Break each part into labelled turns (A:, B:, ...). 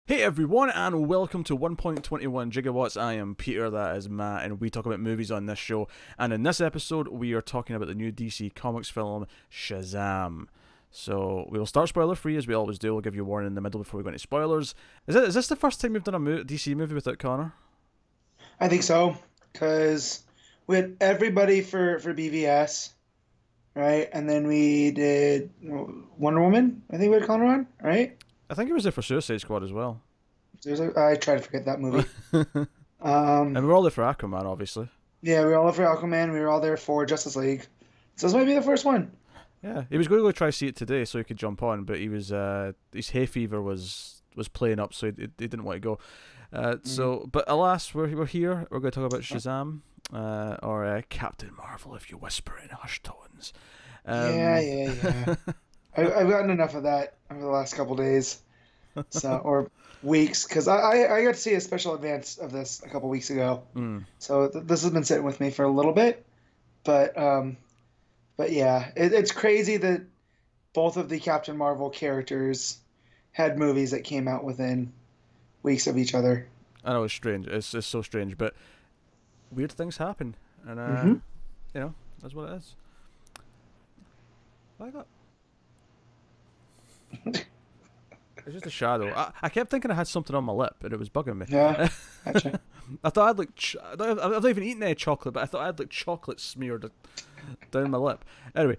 A: Hey everyone, and welcome to 1.21 Gigawatts. I am Peter, that is Matt, and we talk about movies on this show. And in this episode, we are talking about the new DC Comics film, Shazam. So we will start spoiler free as we always do. We'll give you a warning in the middle before we go into spoilers. Is this the first time we've done a DC movie without Connor?
B: I think so, because we had everybody for BVS, right? And then we did Wonder Woman. I think we had Connor on, right?
A: I think he was there for Suicide Squad as well.
B: I try to forget that movie.
A: And we were all there for Aquaman, obviously.
B: Yeah, we were all there for Aquaman. We were all there for Justice League. So this might be the first one.
A: Yeah, he was going to go try see it today so he could jump on, but he was his hay fever was playing up, so he didn't want to go. So, but alas, we're here. We're going to talk about Shazam, or Captain Marvel, if you whisper in hushed tones.
B: Yeah. I've gotten enough of that over the last couple days, or weeks, because I got to see a special advance of this a couple weeks ago. So this has been sitting with me for a little bit, but yeah, it's crazy that both of the Captain Marvel characters had movies that came out within weeks of each other.
A: I know, it's strange. It's so strange, but weird things happen, and that's what it is. What I got? It's just a shadow. I kept thinking I had something on my lip, and it was bugging me.
B: Yeah, gotcha.
A: I thought I'd I've not even eaten any chocolate, but I thought I had chocolate smeared down my lip. Anyway,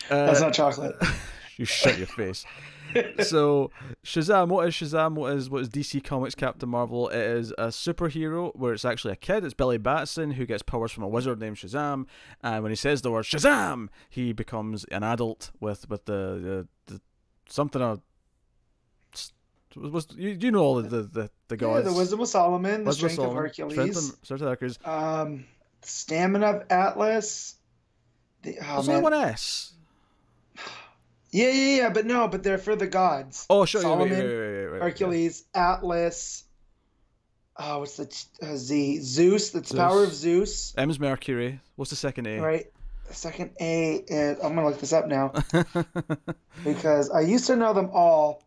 B: that's not chocolate.
A: You shut your face. So Shazam, what is Shazam? What is DC Comics Captain Marvel? It is a superhero where it's actually a kid. It's Billy Batson who gets powers from a wizard named Shazam, and when he says the word Shazam, he becomes an adult with the something was you know all the gods.
B: Yeah, the wisdom of Solomon, the strength of Hercules, stamina of Atlas.
A: There's only one S.
B: Yeah, but they're for the gods.
A: Oh, sure.
B: Solomon,
A: wait,
B: Hercules, Atlas. Oh, what's the Z? Zeus. That's the power of Zeus.
A: M's Mercury. What's the second A?
B: Right. The second A is, I'm gonna look this up now because I used to know them all.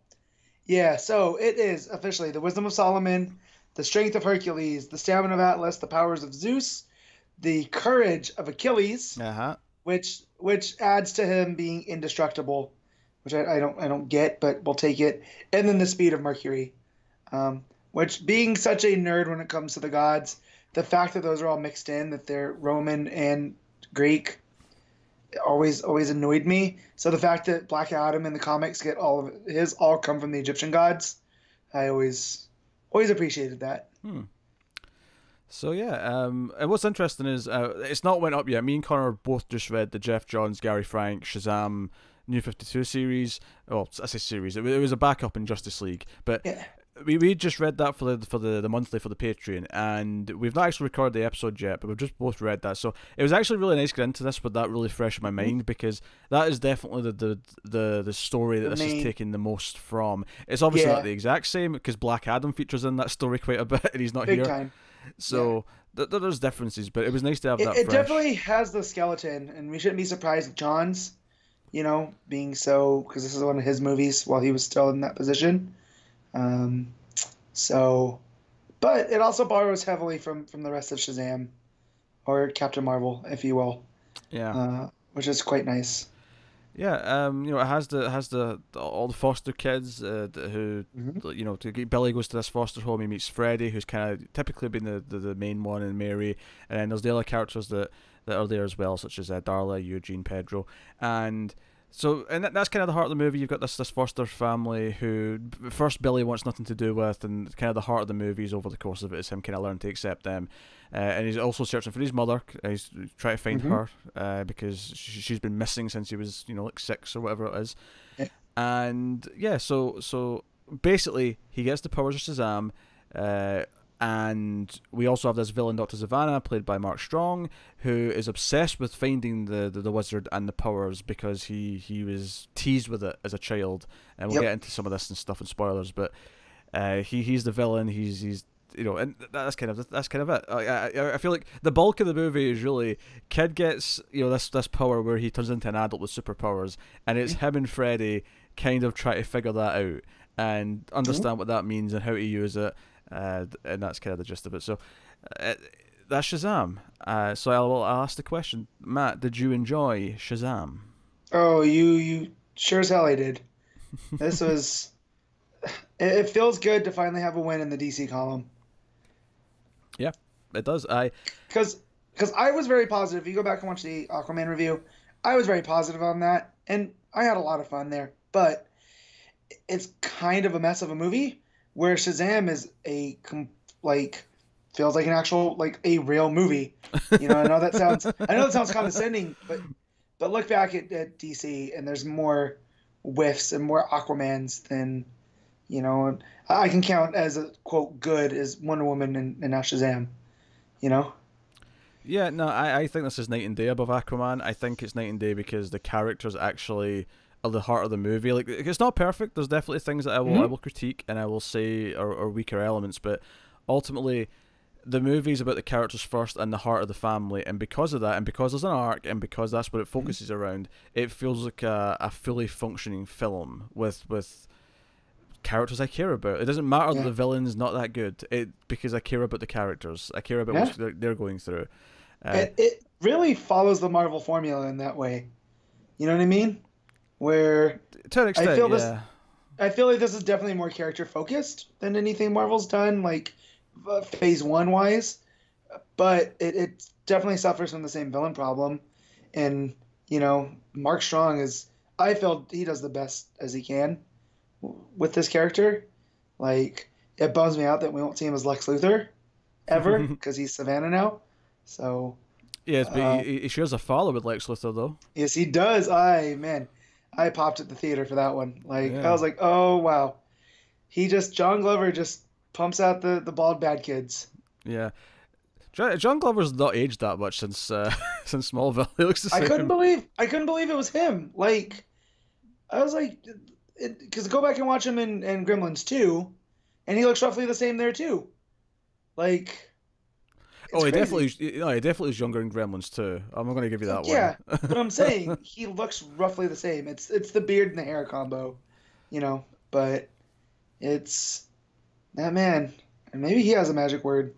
B: Yeah, so it is officially the wisdom of Solomon, the strength of Hercules, the stamina of Atlas, the powers of Zeus, the courage of Achilles, which adds to him being indestructible, which I don't get, but we'll take it, and then the speed of Mercury, which, being such a nerd when it comes to the gods, the fact that those are all mixed in, that they're Roman and Greek, always annoyed me. So the fact that Black Adam in the comics get all come from the Egyptian gods, I always appreciated that.
A: So yeah, and what's interesting is it's not went up yet. Me and Connor both just read the Jeff Johns, Gary Frank, Shazam New 52 series. Well, I say series. It was a backup in Justice League, but
B: Yeah.
A: we just read that for the monthly for the Patreon, and we've not actually recorded the episode yet, but we've just both read that. So it was actually really nice to get into this with that really fresh in my mind, because that is definitely the story that this is taking the most from. It's obviously not the exact same, because Black Adam features in that story quite a bit, and he's not
B: Big
A: here.
B: time.
A: So there's differences, but it was nice to have that.
B: It
A: fresh.
B: definitely has the skeleton, and we shouldn't be surprised at John's, being so, because this is one of his movies while he was still in that position. But it also borrows heavily from the rest of Shazam, or Captain Marvel, if you will.
A: Yeah.
B: Which is quite nice.
A: Yeah, it has all the foster kids who, Billy goes to this foster home. He meets Freddy, who's kind of typically been the main one, and Mary, and then there's the other characters that are there as well, such as Darla, Eugene, Pedro, and that's kind of the heart of the movie. You've got this foster family who first Billy wants nothing to do with, and kind of the heart of the movie is over the course of it is him kind of learning to accept them, and he's also searching for his mother. He's trying to find her because she's been missing since he was 6 or whatever it is, and so basically he gets the powers of Shazam. And we also have this villain, Dr. Zavanna, played by Mark Strong, who is obsessed with finding the wizard and the powers because he was teased with it as a child. And we'll get into some of this and stuff and spoilers, but he's the villain. He's and that's kind of it. I feel like the bulk of the movie is really kid gets this power where he turns into an adult with superpowers, and it's him and Freddy kind of try to figure that out. and understand what that means and how to use it, and that's kind of the gist of it. So that's Shazam. So I'll ask the question, Matt, did you enjoy Shazam?
B: Oh, you sure as hell I did. This was. It feels good to finally have a win in the DC column.
A: Yeah, it does.
B: Because I was very positive. If you go back and watch the Aquaman review, I was very positive on that, and I had a lot of fun there. But it's kind of a mess of a movie, where Shazam is feels like an actual, like, a real movie. You know, I know that sounds condescending, but look back at DC, and there's more whiffs and more Aquamans than, you know, I can count as a quote good as Wonder Woman and now Shazam, you know.
A: Yeah, no, I think this is night and day above Aquaman. I think it's night and day because the characters actually are the heart of the movie. Like, it's not perfect. There's definitely things that I will critique and I will say are weaker elements, but ultimately the movie's about the characters first and the heart of the family, and because of that, and because there's an arc, and because that's what it focuses around, it feels like a fully functioning film with characters I care about. It doesn't matter that the villain's not that good. Because I care about the characters. I care about what they're going through.
B: It really follows the Marvel formula in that way. You know what I mean? Where
A: to an extent,
B: I feel like this is definitely more character focused than anything Marvel's done, like phase 1 wise. But it definitely suffers from the same villain problem. And, you know, Mark Strong I feel he does the best as he can with this character. Like, it bums me out that we won't see him as Lex Luthor ever because he's Savannah now. So
A: yes, but he shares a father with Lex Luthor, though.
B: Yes, he does. I popped at the theater for that one. Like, I was like, oh wow, John Glover just pumps out the bald bad kids.
A: Yeah, John Glover's not aged that much since since Smallville. He looks the same.
B: I couldn't believe it was him. Like, I was like, because go back and watch him in Gremlins 2, and he looks roughly the same there too. Like.
A: He definitely is younger in Gremlins too. I'm not going to give you that one.
B: Yeah, but I'm saying he looks roughly the same. It's the beard and the hair combo, you know. But it's that man, and maybe he has a magic word.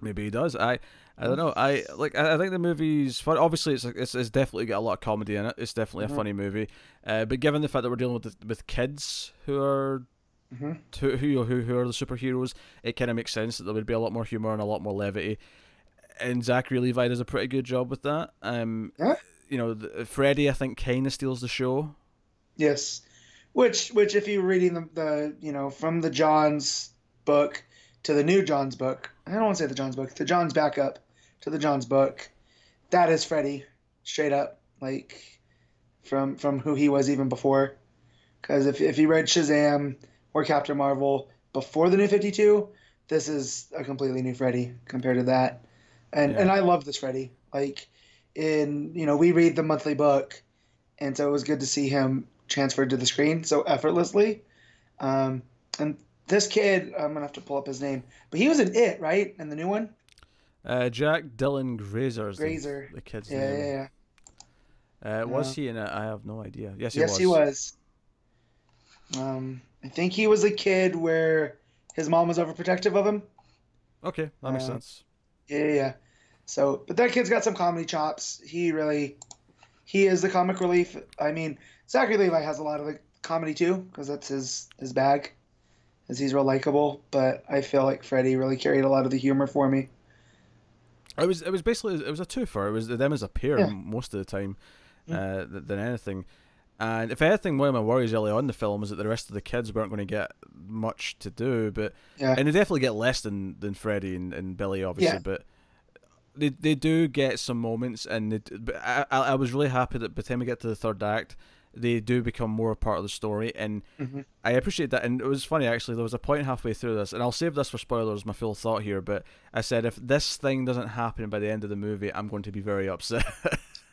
A: Maybe he does. I don't know. I think the movie's fun. Obviously, it's definitely got a lot of comedy in it. It's definitely a funny movie. But given the fact that we're dealing with kids who are. Who are the superheroes, it kind of makes sense that there would be a lot more humor and a lot more levity, and Zachary Levi does a pretty good job with that. You know, Freddy, I think, kind of steals the show.
B: Yes, which if you're reading the you know, from the John's book to the new John's book, I don't want to say the John's book, the John's backup to the John's book, that is Freddy straight up, like from who he was even before. Because if you read Shazam or Captain Marvel before the New 52, this is a completely new Freddy compared to that. And I love this Freddy. Like, we read the monthly book, and so it was good to see him transferred to the screen so effortlessly. And this kid, I'm going to have to pull up his name, but he was in It, right? In the new one?
A: Jack Dylan Grazer. The kid's
B: name. Yeah.
A: Was he in it? I have no idea. Yes,
B: he was. I think he was a kid where his mom was overprotective of him.
A: Okay, that makes sense.
B: Yeah. So, but that kid's got some comedy chops. He is the comic relief. I mean, Zachary Levi has a lot of the comedy too, because that's his bag, as he's real likable. But I feel like Freddy really carried a lot of the humor for me. It
A: was basically a twofer. It was them as a pair most of the time, than anything. And if anything, one of my worries early on in the film is that the rest of the kids weren't going to get much to do, and they definitely get less than Freddy and Billy, obviously. But they do get some moments, and I was really happy that by the time we get to the third act, they do become more a part of the story, and I appreciate that. And it was funny, actually, there was a point halfway through this, and I'll save this for spoilers, my full thought here, but I said if this thing doesn't happen by the end of the movie, I'm going to be very upset.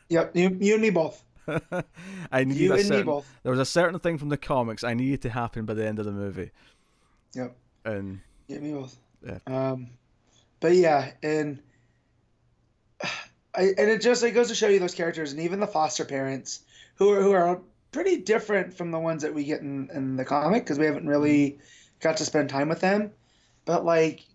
B: Yep, you and me both.
A: I need you and me both. There was a certain thing from the comics I needed to happen by the end of the movie.
B: Yep.
A: And
B: yeah, me both.
A: Yeah.
B: But yeah, and it goes to show you those characters, and even the foster parents who are pretty different from the ones that we get in the comic because we haven't really got to spend time with them. But like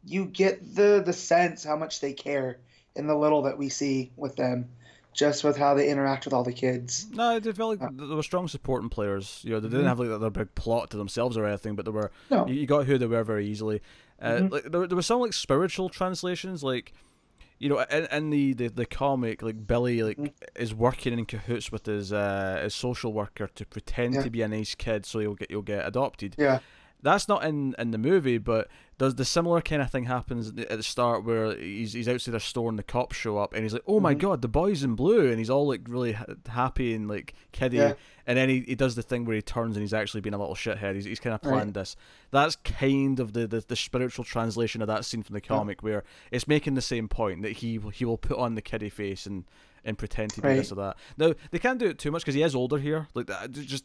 B: you get the sense how much they care in the little that we see with them, just with how they interact with all the kids.
A: No, they felt like there were strong supporting players. You know, they didn't have like their big plot to themselves or anything, but they were
B: No.
A: you got who they were very easily. Like there were some like spiritual translations, like you know, in the comic, like Billy like is working in cahoots with his social worker to pretend to be a nice kid, so he'll get adopted.
B: Yeah.
A: That's not in the movie, but does the similar kind of thing happens at the start where he's outside their store and the cops show up and he's like, oh my god, the boy's in blue, and he's all like really happy and like kiddie, and then he does the thing where he turns and he's actually being a little shithead. He's kind of planned this. That's kind of the spiritual translation of that scene from the comic where it's making the same point that he will put on the kiddie face and pretend to be this or that. Now they can't do it too much because he is older here. Like just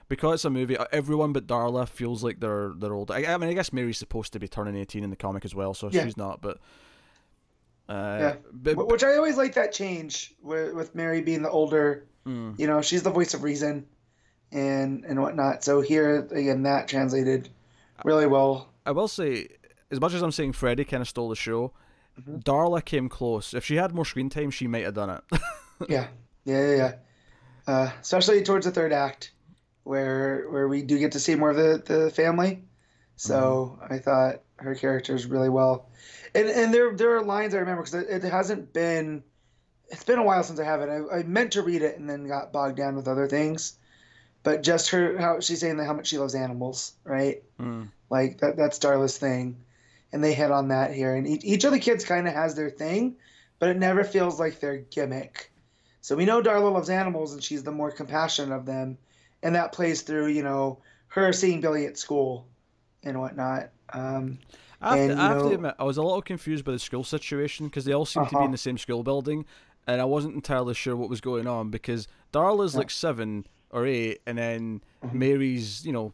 A: because it's a movie, everyone but Darla feels like they're older. I mean, I guess Mary's supposed to be turning 18 in the comic as well, so she's not. But
B: which I always like that change with Mary being the older. You know, she's the voice of reason and whatnot. So here again, that translated really well.
A: I will say, as much as I'm saying Freddie kind of stole the show, Darla came close. If she had more screen time, she might have done it.
B: yeah. Especially towards the third act, where we do get to see more of the family. So I thought her character is really well, and there are lines I remember because it hasn't been. It's been a while since I have it. I meant to read it and then got bogged down with other things, but just how she's saying how much she loves animals, right? Like that's Darla's thing. And they hit on that here. And each of the kids kind of has their thing, but it never feels like their gimmick. So we know Darla loves animals, and she's the more compassionate of them. And that plays through, you know, her seeing Billy at school and whatnot. I have to admit, I was a little confused by the school situation because they all seem to be in the same school building. And I wasn't entirely sure what was going on because Darla's like 7 or 8, and then Mary's, you know,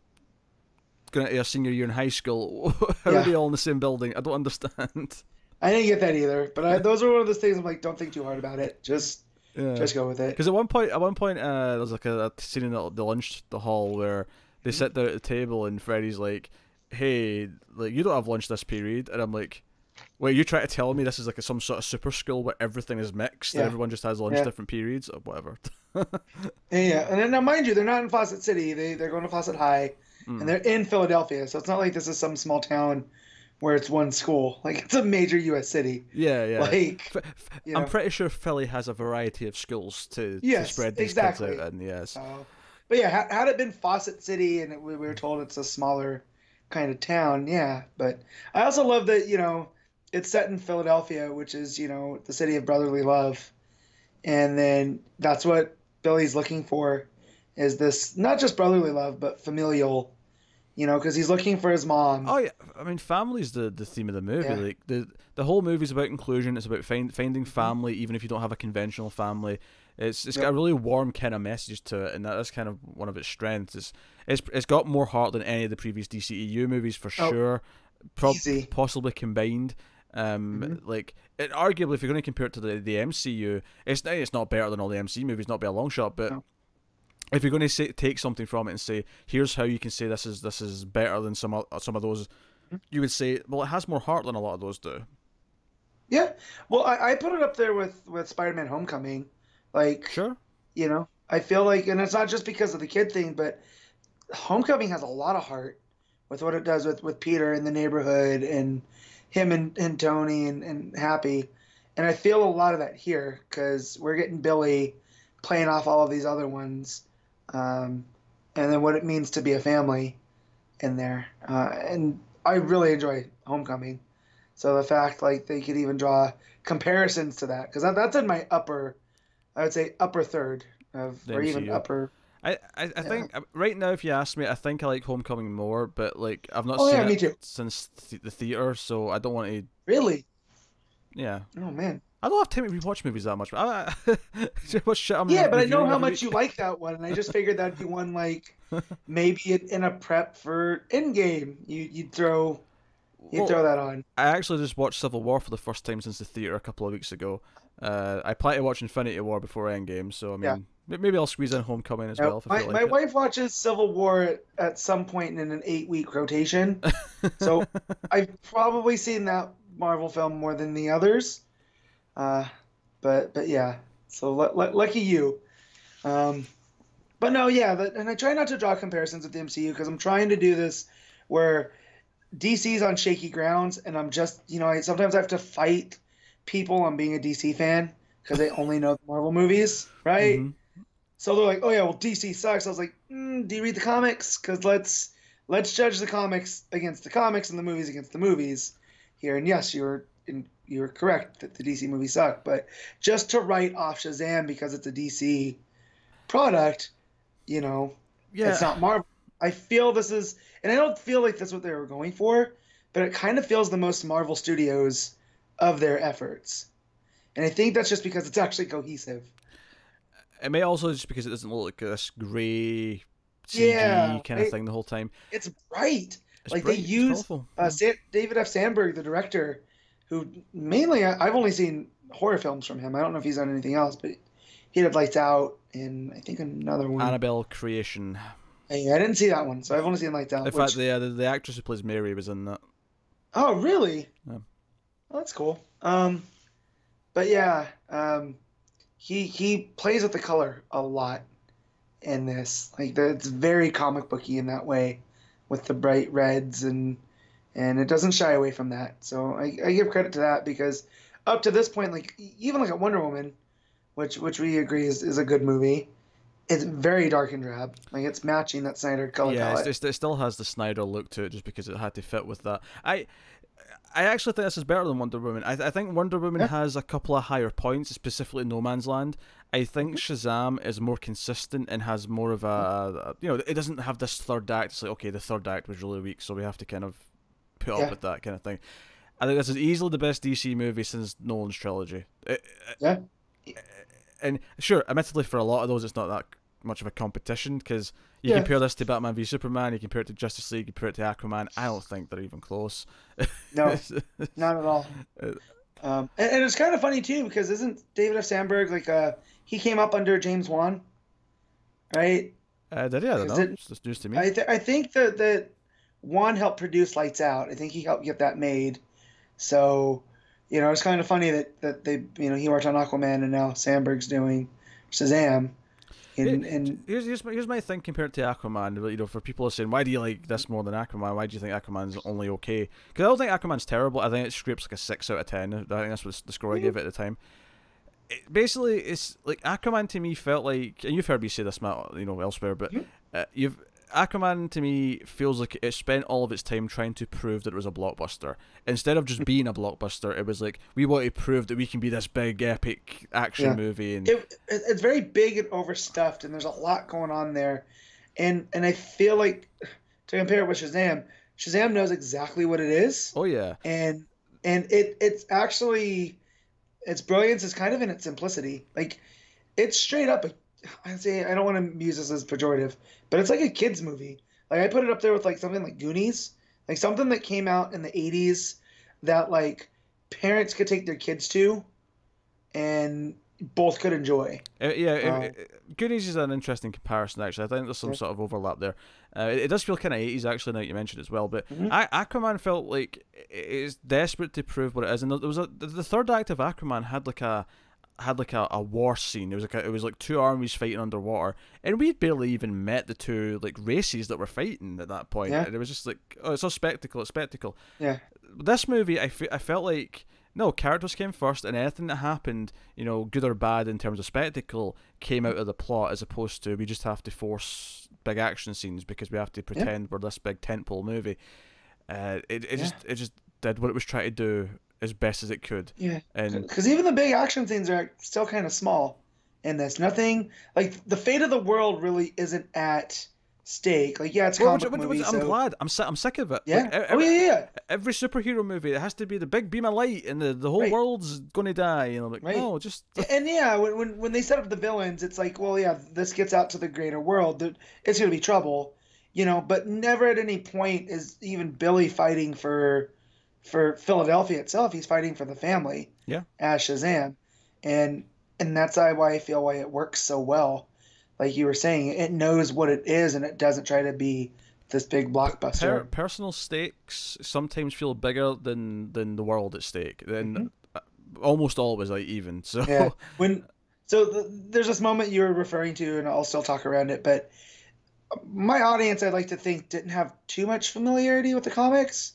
B: going to her senior year in high school. How are they all in the same building? I don't understand. I didn't get that either, but those are one of those things I'm like, don't think too hard about it. Just go with it.
A: Because at one point, there was like a scene in the hall where they sit there at the table and Freddy's like, "Hey, like you don't have lunch this period," and I'm like, "Wait, you trying to tell me this is like some sort of super school where everything is mixed and everyone just has lunch different periods or whatever?"
B: And then now mind you, they're not in Fawcett City. They're going to Fawcett High. And they're in Philadelphia, so it's not like this is some small town where it's one school. Like, it's a major U.S. city.
A: Yeah.
B: Like,
A: I'm pretty sure Philly has a variety of schools to spread these kids out in. Yes.
B: But yeah, had it been Fawcett City and we were told it's a smaller kind of town, yeah. But I also love that, you know, it's set in Philadelphia, which is, you know, the city of brotherly love. And then that's what Billy's looking for, is this not just brotherly love, but familial. You know, because he's looking for his mom.
A: Oh yeah, I mean, family's the theme of the movie. Like the whole movie's about inclusion. It's about finding family, even if you don't have a conventional family. It's got a really warm kind of message to it, and that's kind of one of its strengths. It's got more heart than any of the previous DCEU movies for sure. Possibly combined. Like arguably, if you're going to compare it to the MCU, it's not better than all the MCU movies, not by a long shot, but. No. If you're going to take something from it and say, here's how you can say this is better than some of those, you would say, well, it has more heart than a lot of those do.
B: Yeah. Well, I put it up there with Spider-Man Homecoming. Like,
A: sure.
B: You know, I feel like, and it's not just because of the kid thing, but Homecoming has a lot of heart with what it does with Peter in the neighborhood and him and Tony and Happy. And I feel a lot of that here because we're getting Billy playing off all of these other ones. And then what it means to be a family in there. And I really enjoy Homecoming. So the fact like they could even draw comparisons to that, because that's in my I would say upper third of, or even upper.
A: I think right now, if you ask me, I think I like Homecoming more, but like I've not seen it since the theater, so I don't want to.
B: Really?
A: Yeah.
B: Oh man.
A: I don't have time to rewatch movies that much. But
B: but I know how much you like that one, and I just figured that'd be one like maybe in a prep for Endgame. You'd throw that on.
A: I actually just watched Civil War for the first time since the theater a couple of weeks ago, I plan to watch Infinity War before Endgame, so I
B: Yeah.
A: mean, maybe I'll squeeze in Homecoming as
B: Now,
A: well if I
B: my
A: feel
B: my
A: like
B: wife watches Civil War at some point in an 8-week rotation,
A: it.
B: so I've probably seen that Marvel film more than the others. Uh, but yeah, so lucky you. Um, but no, yeah, and I try not to draw comparisons with the MCU because I'm trying to do this where DC's on shaky grounds, and I'm just, sometimes I have to fight people on being a DC fan because they only know the Marvel movies, right?
A: hmm
B: So they're like, "Oh yeah, well DC sucks." I was like, "Do you read the comics? Because let's judge the comics against the comics and the movies against the movies here." And yes, you're correct that the DC movies suck, but just to write off Shazam because it's a DC product, it's
A: Yeah,
B: not Marvel. I feel this is, and I don't feel like that's what they were going for, but it kind of feels the most Marvel Studios of their efforts. And I think that's just because it's actually cohesive.
A: it may also just because it doesn't look like this grey
B: Yeah,
A: CG kind of thing the whole time.
B: it's bright.
A: It's
B: Like they
A: bright, it's
B: use
A: colourful. Yeah.
B: David F. Sandberg, the director, who mainly I've only seen horror films from him. I don't know if he's done anything else, but he did Lights Out and I think another one.
A: Annabelle Creation.
B: Hey, I didn't see that one, so I've only seen Lights Out.
A: In fact, the actress who plays Mary was in that.
B: Oh, really?
A: Yeah.
B: Well, that's cool. But yeah, he plays with the color a lot in this. Like it's very comic booky in that way, with the bright reds and it doesn't shy away from that. So I give credit to that because up to this point, like even like a Wonder Woman, which we agree is a good movie, it's very dark and drab. Like it's matching that Snyder color palette.
A: It still has the Snyder look to it just because it had to fit with that. I actually think this is better than Wonder Woman. I think Wonder Woman has a couple of higher points, specifically No Man's Land. I think Shazam is more consistent and has more of it doesn't have this third act. It's like, okay, the third act was really weak, so we have to kind of put up with that kind of thing. I think this is easily the best DC movie since Nolan's trilogy. And sure, admittedly, for a lot of those, it's not that much of a competition because you compare this to Batman v Superman, you compare it to Justice League, you compare it to Aquaman. I don't think they're even close.
B: No, not at all. And it's kind of funny too because isn't David F. Sandberg like he came up under James Wan, right?
A: Did he? I don't know. It's just news to me.
B: I think that Wan helped produce Lights Out. I think he helped get that made. So, it's kind of funny that they he worked on Aquaman and now Sandberg's doing Shazam.
A: Here's my thing compared to Aquaman. For people who are saying, why do you like this more than Aquaman? Why do you think Aquaman's only okay? Because I don't think Aquaman's terrible. I think it scrapes like a 6 out of 10. I think that's what the score I gave it at the time. Basically, it's like Aquaman to me felt like, and you've heard me say this, Matt, elsewhere, but Aquaman to me feels like it spent all of its time trying to prove that it was a blockbuster. Instead of just being a blockbuster, it was like, we want to prove that we can be this big, epic action movie. And
B: it's very big and overstuffed, and there's a lot going on there. And I feel like, to compare it with Shazam knows exactly what it is.
A: Oh, yeah.
B: And it's actually, its brilliance is kind of in its simplicity. Like, it's straight up I don't want to use this as pejorative, but it's like a kid's movie. Like I put it up there with like something like Goonies, like something that came out in the 80s that like parents could take their kids to and both could enjoy.
A: Goonies is an interesting comparison actually. I think there's some sort of overlap there. It does feel kind of 80s actually now that you mentioned it as well, but Aquaman felt like it's desperate to prove what it is, and there was the third act of Aquaman had like a war scene. It was like two armies fighting underwater, and we'd barely even met the two like races that were fighting at that point. And it was just like, oh, it's a spectacle. It's spectacle.
B: Yeah.
A: This movie, I felt like no, characters came first, and anything that happened, good or bad in terms of spectacle, came out of the plot, as opposed to we just have to force big action scenes because we have to pretend we're this big tentpole movie. It just did what it was trying to do as best as it could.
B: Yeah,
A: and
B: because even the big action scenes are still kind of small in this. Nothing like the fate of the world really isn't at stake. Like, it's comic movie.
A: I'm glad. I'm sick of it.
B: Yeah.
A: Like, every superhero movie, it has to be the big beam of light, and the whole world's gonna die. No, just.
B: And when they set up the villains, it's like, well, this gets out to the greater world. It's gonna be trouble, But never at any point is even Billy fighting for Philadelphia itself. He's fighting for the family.
A: Yeah.
B: As Shazam, and that's why I feel why it works so well. Like you were saying, it knows what it is, and it doesn't try to be this big blockbuster.
A: Personal stakes sometimes feel bigger than the world at stake.
B: Mm-hmm.
A: Then almost always like even. So
B: yeah, there's this moment you were referring to, and I'll still talk around it, but my audience, I'd like to think, didn't have too much familiarity with the comics.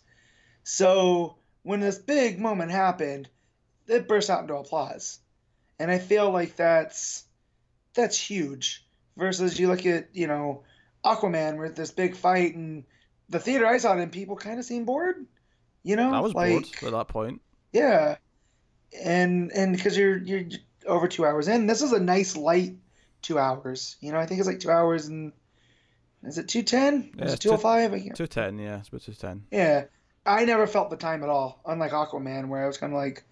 B: So when this big moment happened, it burst out into applause. And I feel like that's huge. Versus you look at, Aquaman with this big fight, and the theater I saw it in, people kind of seemed bored.
A: I was
B: like,
A: bored at that point.
B: Yeah. And because you're over 2 hours in, this is a nice light 2 hours. I think it's like 2 hours and is it 2:10?
A: Yeah,
B: is it 2:05?
A: 2:10, yeah, it's about 2:10.
B: Yeah. I never felt the time at all, unlike Aquaman, where I was kind of like,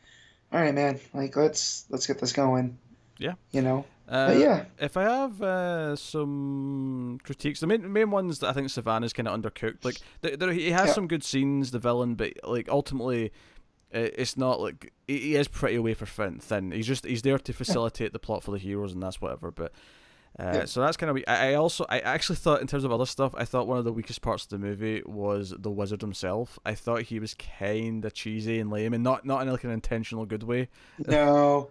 B: all right, man, like let's get this going.
A: Yeah.
B: But yeah.
A: If I have some critiques, the main ones that I think Savannah's kind of undercooked. Like he has some good scenes, the villain, but like ultimately, it's not like he is pretty wafer thin. He's there to facilitate the plot for the heroes, and that's whatever. But so that's kind of weak. I actually thought, in terms of other stuff, I thought one of the weakest parts of the movie was the wizard himself. I thought he was kind of cheesy and lame, and not in like an intentional good way.
B: No,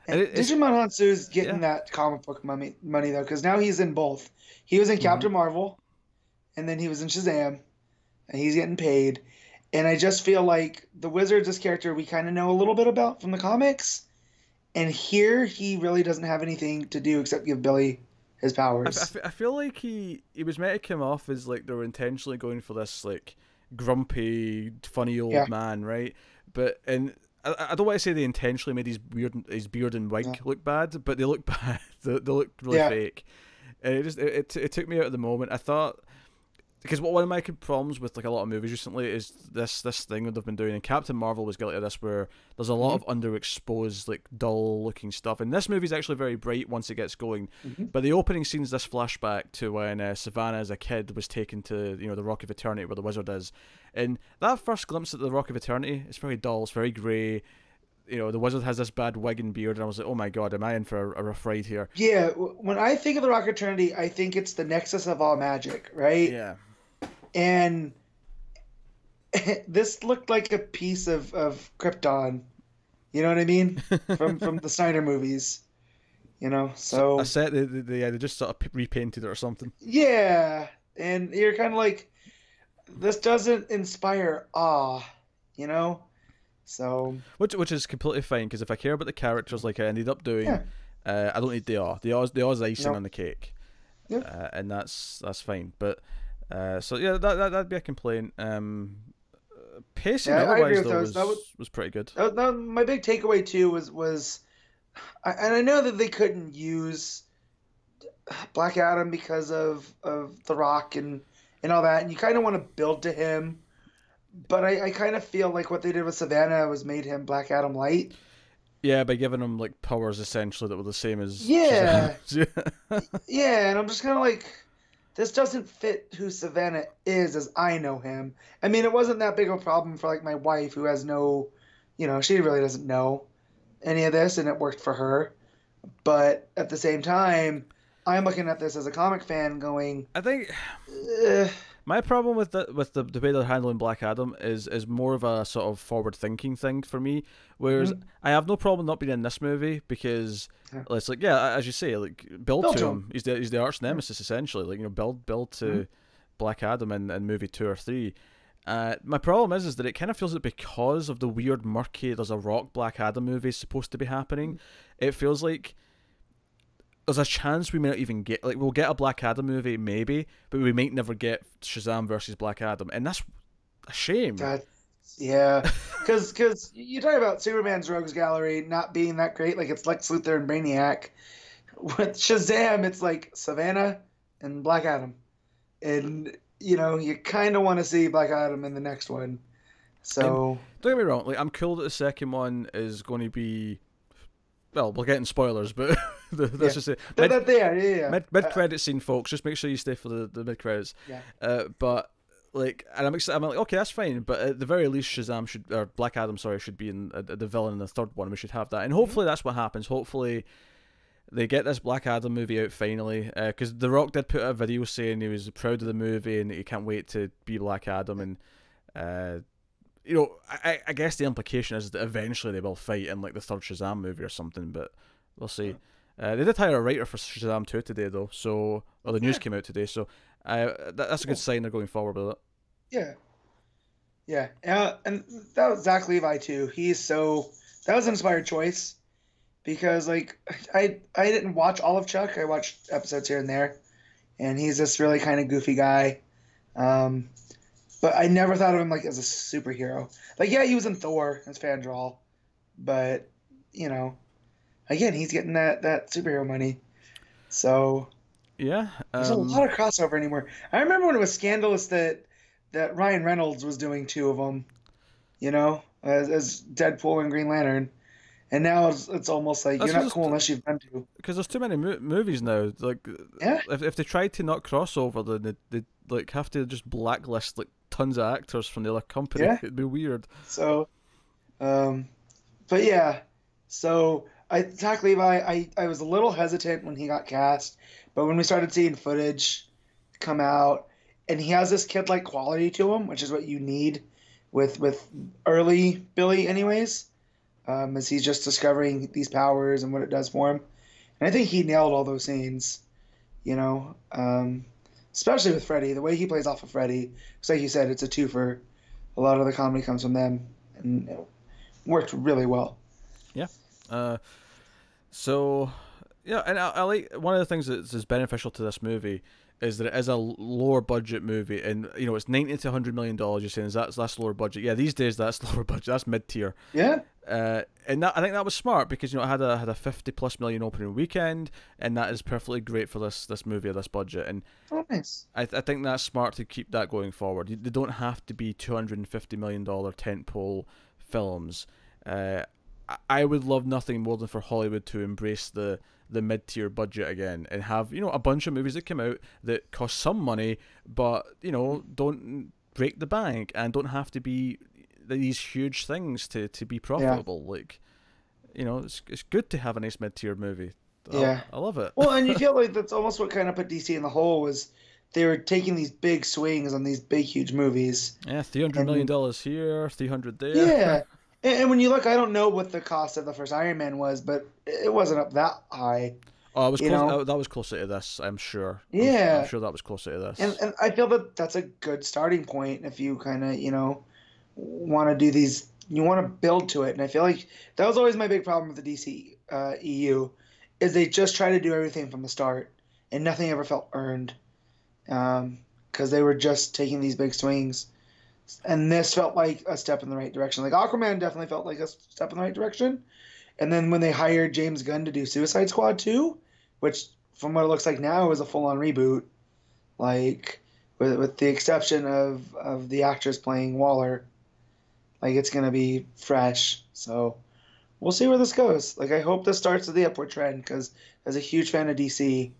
B: Digimon Hansu's getting that comic book money though, because now he's in both. He was in Captain Marvel, and then he was in Shazam, and he's getting paid. And I just feel like the Wizard's this character we kind of know a little bit about from the comics, and here he really doesn't have anything to do except give Billy his powers.
A: I feel like he was meant to come off as like they were intentionally going for this like grumpy, funny old man, right? But I don't want to say they intentionally made his beard and wig look bad, but they look bad. They look really fake, and it took me out of the moment. I thought, because one of my problems with like a lot of movies recently is this thing that they've been doing, and Captain Marvel was guilty of this, where there's a lot of underexposed, like dull looking stuff. And this movie's actually very bright once it gets going. But the opening scene's this flashback to when Savannah as a kid was taken to the Rock of Eternity where the wizard is, and that first glimpse at the Rock of Eternity, it's very dull, it's very grey. The wizard has this bad wig and beard, and I was like, oh my god, am I in for a fright here?
B: Yeah, when I think of the Rock of Eternity, I think it's the nexus of all magic, right?
A: Yeah.
B: And this looked like a piece of Krypton. You know what I mean? From the Snyder movies. So
A: a set they just sort of repainted it or something.
B: Yeah, and you're kind of like, this doesn't inspire awe, So
A: which is completely fine, because if I care about the characters like I ended up doing, I don't need the awe. The awe is icing on the cake, and that's fine. But so yeah, that'd be a complaint. Pacing otherwise though was pretty good.
B: My big takeaway too was, and I know that they couldn't use Black Adam because of The Rock and all that, and you kind of want to build to him, but I kind of feel like what they did with Savannah was made him Black Adam light.
A: Yeah, by giving him like powers essentially that were the same as
B: yeah, and I'm just kind of like, this doesn't fit who Savannah is as I know him. I mean, it wasn't that big of a problem for like my wife, who has no, she really doesn't know any of this, and it worked for her. But at the same time, I'm looking at this as a comic fan going,
A: I think my problem with the way they're handling Black Adam is more of a sort of forward thinking thing for me. Whereas I have no problem not being in this movie, because it's like, as you say, like build to him. He's the arch nemesis essentially. Like build to Black Adam in movie 2 or 3. My problem is that it kind of feels like, because of the weird murky, there's a Rock Black Adam movie supposed to be happening, it feels like there's a chance we may not even get, like, we'll get a Black Adam movie maybe, but we might never get Shazam versus Black Adam, and that's a shame.
B: Yeah, because you talk about Superman's Rogues Gallery not being that great, like it's Lex Luthor and Brainiac. With Shazam, it's like Savannah and Black Adam, and you kind of want to see Black Adam in the next one. So
A: don't get me wrong, like I'm cool that the second one is going to be, well, we're getting spoilers, but let's just say mid credit scene, folks. Just make sure you stay for the mid credits.
B: Yeah.
A: But Like, and I'm like, okay, that's fine, but at the very least, Shazam should, or Black Adam, sorry, should be in the villain in the third one. We should have that, and hopefully that's what happens. Hopefully they get this Black Adam movie out finally, because The Rock did put out a video saying he was proud of the movie and he can't wait to be Black Adam, and you know, I guess the implication is that eventually they will fight in like the third Shazam movie or something, but we'll see. They did hire a writer for Shazam 2 today though, so the news came out today, so that's a good sign they're going forward with it.
B: Yeah, and that was Zach Levi too. That was an inspired choice because like I didn't watch all of Chuck. I watched episodes here and there, and he's this really kind of goofy guy. But I never thought of him like as a superhero. Like yeah, he was in Thor as Fandral, but you know, again he's getting that superhero money, so
A: yeah.
B: There's a lot of crossover anymore. I remember when it was scandalous that Ryan Reynolds was doing two of them, you know, as Deadpool and Green Lantern, and now it's almost like you're not cool unless you've done two.
A: Because there's too many movies now. Like, if they try to not crossover, then they like have to just blacklist like tons of actors from the other company.
B: Yeah.
A: It'd be weird.
B: So, but yeah, so Zach Levi, I was a little hesitant when he got cast, but when we started seeing footage come out, and he has this kid-like quality to him, which is what you need with early Billy anyways, as he's just discovering these powers and what it does for him. And I think he nailed all those scenes, you know, especially with Freddy. The way he plays off of Freddy, because like you said, it's a twofer. A lot of the comedy comes from them, and it worked really well.
A: Yeah. So, yeah, and I like one of the things that's beneficial to this movie is that it is a lower budget movie, and you know it's $90 to $100 million. You're saying that's lower budget? Yeah, these days that's lower budget. That's mid tier.
B: Yeah.
A: And I think that was smart because you know it had a $50+ million opening weekend, and that is perfectly great for this movie at this budget. And
B: nice.
A: I think that's smart to keep that going forward. They don't have to be $250 million tentpole films. I would love nothing more than for Hollywood to embrace the mid-tier budget again and have, you know, a bunch of movies that come out that cost some money but, you know, don't break the bank and don't have to be these huge things to be profitable. Yeah. Like, you know, it's good to have a nice mid-tier movie. I love it.
B: Well, and you feel like that's almost what kind of put DC in the hole was they were taking these big swings on these big, huge movies.
A: Yeah, $300 million here, 300 there.
B: Yeah. And when you look, I don't know what the cost of the first Iron Man was, but it wasn't up that high.
A: Oh, it was close, that was closer to this, I'm sure.
B: Yeah.
A: I'm sure that was closer to this.
B: And I feel that that's a good starting point if you kind of, you know, want to do these, you want to build to it. And I feel like that was always my big problem with the DCEU, is they just try to do everything from the start, and nothing ever felt earned, because they were just taking these big swings. And this felt like a step in the right direction. Like Aquaman definitely felt like a step in the right direction. And then when they hired James Gunn to do Suicide Squad 2, which from what it looks like now is a full-on reboot, like with the exception of the actress playing Waller, like it's going to be fresh. So we'll see where this goes. Like I hope this starts the upward trend because as a huge fan of DC,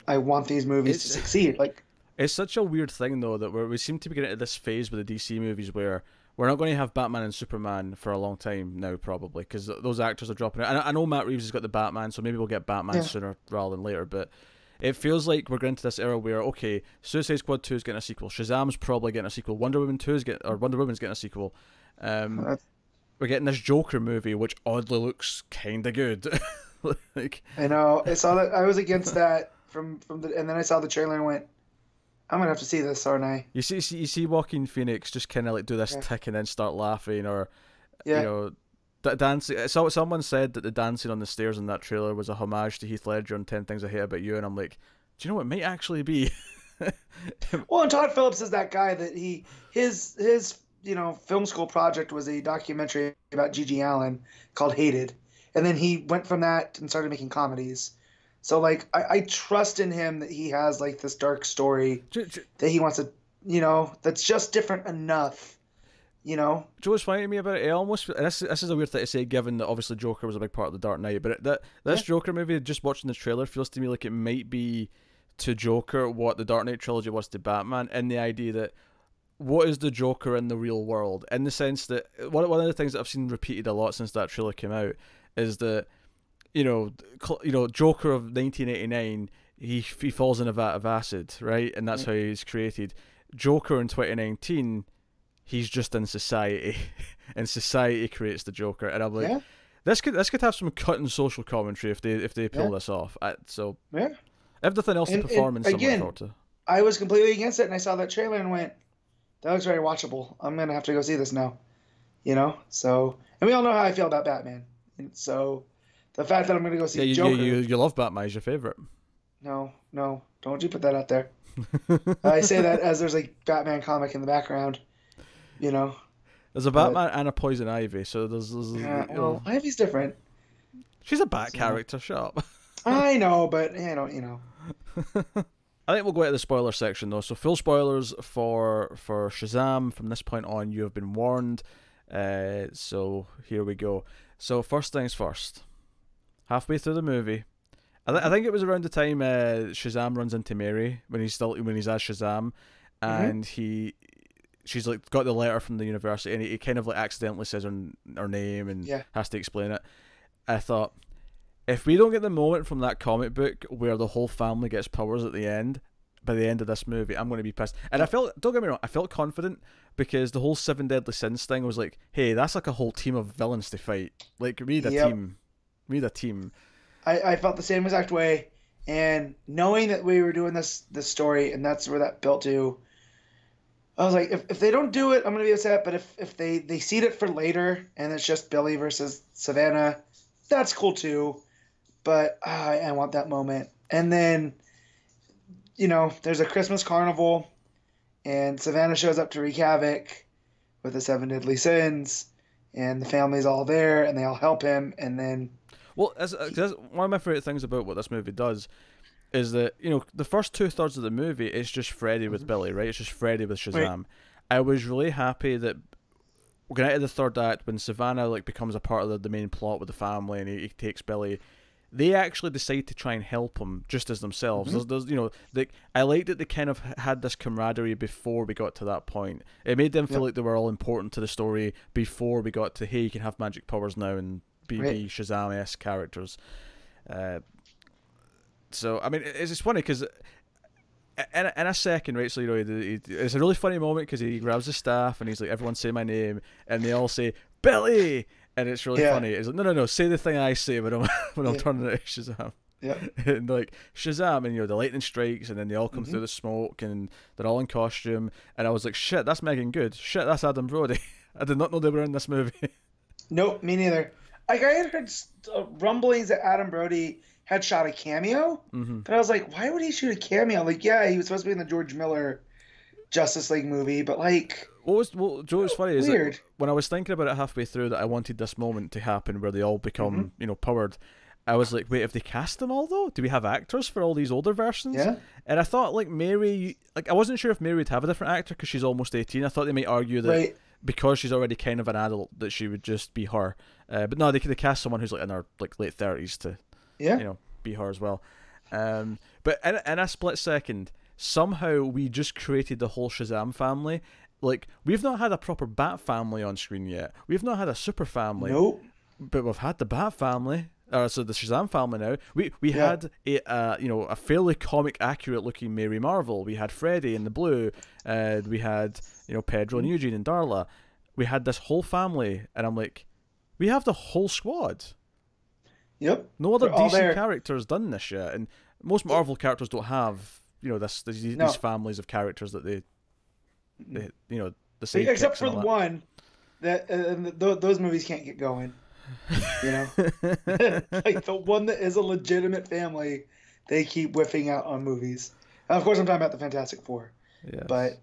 B: I want these movies to succeed. Like.
A: It's such a weird thing, though, that we seem to be getting into this phase with the DC movies where we're not going to have Batman and Superman for a long time now, probably, because those actors are dropping out. I know Matt Reeves has got the Batman, so maybe we'll get Batman sooner rather than later, but it feels like we're getting to this era where, okay, Suicide Squad 2 is getting a sequel, Shazam's probably getting a sequel, Wonder Woman's getting a sequel. We're getting this Joker movie, which oddly looks kind of good. Like,
B: I know. I saw that. I was against that and then I saw the trailer and went, I'm gonna have to see this, aren't I?
A: You see Joaquin Phoenix just kind of like do this tick and then start laughing, or you know, dancing. So someone said that the dancing on the stairs in that trailer was a homage to Heath Ledger and 10 Things I Hate About You, and I'm like, do you know what it might actually be?
B: Well, and Todd Phillips is that guy that his you know film school project was a documentary about Gigi Allen called Hated, and then he went from that and started making comedies. So, like, I trust in him that he has, like, this dark story that he wants to, you know, that's just different enough, you know?
A: Do you know what's funny to me about it? This is a weird thing to say, given that obviously Joker was a big part of The Dark Knight, but this Joker movie, just watching the trailer, feels to me like it might be to Joker what the Dark Knight trilogy was to Batman, in the idea that what is the Joker in the real world? In the sense that one of the things that I've seen repeated a lot since that trailer came out is that, Joker of 1989, he falls in a vat of acid, right? And that's how he's created. Joker in 2019, he's just in society, and society creates the Joker. And I'm like, this could have some cutting social commentary if they pull this off. So if nothing else, the performance again,
B: I was completely against it, and I saw that trailer and went, that looks very watchable. I'm gonna have to go see this now. So, and we all know how I feel about Batman, and so the fact that I'm gonna go see Joker.
A: You love Batman. He's your favorite.
B: No, don't you put that out there. I say that as there's a Batman comic in the background.
A: There's a Batman and a Poison Ivy, so there's
B: well, Ivy's different.
A: She's a Bat character. Shut up.
B: I know, but I
A: think we'll go into the spoiler section though. So full spoilers for Shazam. From this point on, you have been warned. So here we go. So first things first. Halfway through the movie, I think it was around the time Shazam runs into Mary when he's as Shazam, and she's like got the letter from the university, and he kind of like accidentally says her name and has to explain it. I thought, if we don't get the moment from that comic book where the whole family gets powers at the end, by the end of this movie, I'm going to be pissed. And don't get me wrong, I felt confident because the whole Seven Deadly Sins thing was like, hey, that's like a whole team of villains to fight. Like, we need a team. We need a team.
B: I felt the same exact way, and knowing that we were doing this story, and that's where that built to, I was like, if they don't do it, I'm going to be upset, but if they seed it for later, and it's just Billy versus Savannah, that's cool too, but I want that moment. And then, there's a Christmas carnival, and Savannah shows up to wreak havoc with the Seven Deadly Sins, and the family's all there, and they all help him, and then...
A: Well, that's one of my favorite things about what this movie does is that, the first 2/3 of the movie is just Freddy with Billy, right? It's just Freddy with Shazam. Right. I was really happy that we're going into the third act when Savannah becomes a part of the main plot with the family, and he takes Billy. They actually decide to try and help him just as themselves. I liked that they kind of had this camaraderie before we got to that point. It made them feel like they were all important to the story before we got to, hey, you can have magic powers now and be Shazam-esque characters. So, I mean, it's funny because in a second, right, so, it's a really funny moment because he grabs his staff and he's like, everyone say my name, and they all say, Billy! And it's really funny. It's like, no, say the thing I say when I'm turning it to Shazam. Yeah. And like Shazam, and the lightning strikes, and then they all come through the smoke, and they're all in costume. And I was like, shit, that's Megan Good. Shit, that's Adam Brody. I did not know they were in this movie.
B: Nope, me neither. I had heard rumblings that Adam Brody had shot a cameo, but I was like, why would he shoot a cameo? Like, yeah, he was supposed to be in the George Miller Justice League movie, but like...
A: Joe, was funny is that when I was thinking about it halfway through that I wanted this moment to happen where they all become, powered, I was like, wait, have they cast them all though? Do we have actors for all these older versions? Yeah. And I thought like Mary, I wasn't sure if Mary would have a different actor because she's almost 18. I thought they might argue that because she's already kind of an adult that she would just be her. But no, they could have cast someone who's like in her late 30s to, be her as well. But in a split second, somehow we just created the whole Shazam family. Like, we've not had a proper Bat family on screen yet. We've not had a super family.
B: Nope.
A: But we've had the Bat family. So the Shazam family now. We had a fairly comic accurate looking Mary Marvel. We had Freddy in the blue. We had Pedro and Eugene and Darla. We had this whole family, and I'm like, we have the whole squad.
B: Yep.
A: No other DC characters done this yet, and most Marvel characters don't have these families of characters that they the same.
B: Except for the one that those movies can't get going. Like the one that is a legitimate family, they keep whiffing out on movies. Of course, I'm talking about the Fantastic Four. Yeah. But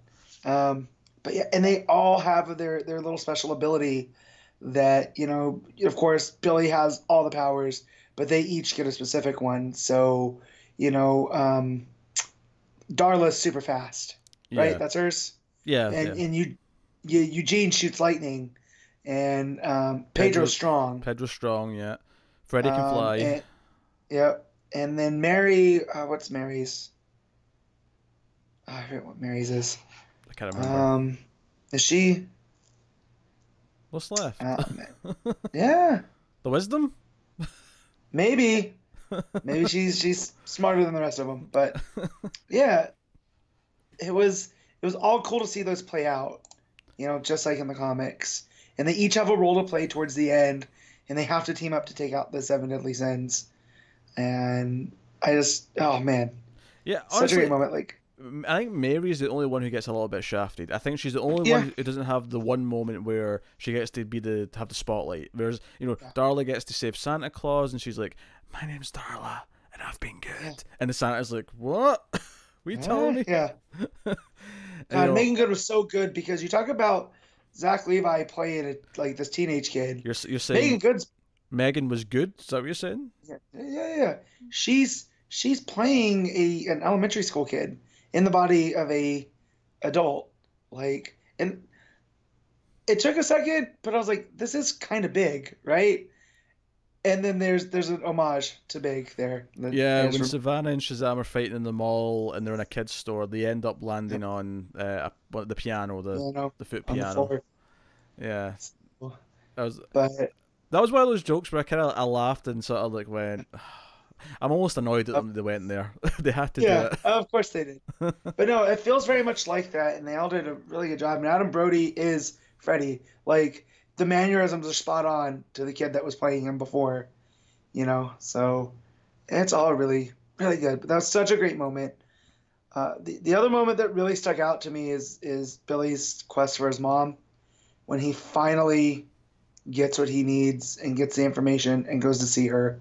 B: yeah, and they all have their little special ability that of course, Billy has all the powers, but they each get a specific one. So Darla's super fast, right? That's hers.
A: Yeah.
B: And Eugene shoots lightning. And Pedro's strong.
A: Pedro's strong, yeah. Freddy can fly.
B: And then Mary, what's Mary's? I forget what Mary's is.
A: I can't remember.
B: Is she?
A: What's left?
B: Yeah,
A: The wisdom?
B: maybe. Maybe she's smarter than the rest of them. But yeah, it was all cool to see those play out. Just like in the comics, and they each have a role to play towards the end, and they have to team up to take out the seven deadly sins. And oh man,
A: Yeah,
B: such a
A: honestly,
B: great moment. Like,
A: I think Mary's the only one who gets a little bit shafted. I think she's the only
B: yeah,
A: one who doesn't have the one moment where she gets to have the spotlight. Whereas,
B: yeah,
A: Darla gets to save Santa Claus, and she's like, "My name's Darla, and I've been
B: yeah,
A: good." And the Santa's like, "What? What are you telling me?"
B: yeah.
A: And,
B: God, Megan Good was so good because you talk about Zach Levi playing like this teenage kid.
A: you're
B: Megan
A: saying
B: Good's
A: Megan was good? Is that what you're saying?
B: yeah. She's playing an elementary school kid in the body of a adult. Like, and it took a second, but I was like, this is kind of big, right? And then there's an homage to Big there.
A: Yeah, when Savannah and Shazam are fighting in the mall and they're in a kid's store, they end up landing
B: yeah,
A: on the piano, the foot
B: on the
A: piano.
B: floor.
A: Yeah, that was
B: But
A: that was one of those jokes where I laughed and sort of like went. I'm almost annoyed at them that they went there. They had to do it.
B: of course they did. But no, it feels very much like that, and they all did a really good job. And Adam Brody is Freddy. Like, the mannerisms are spot on to the kid that was playing him before, So it's all really, really good. But that was such a great moment. The other moment that really stuck out to me is Billy's quest for his mom, when he finally gets what he needs and gets the information and goes to see her.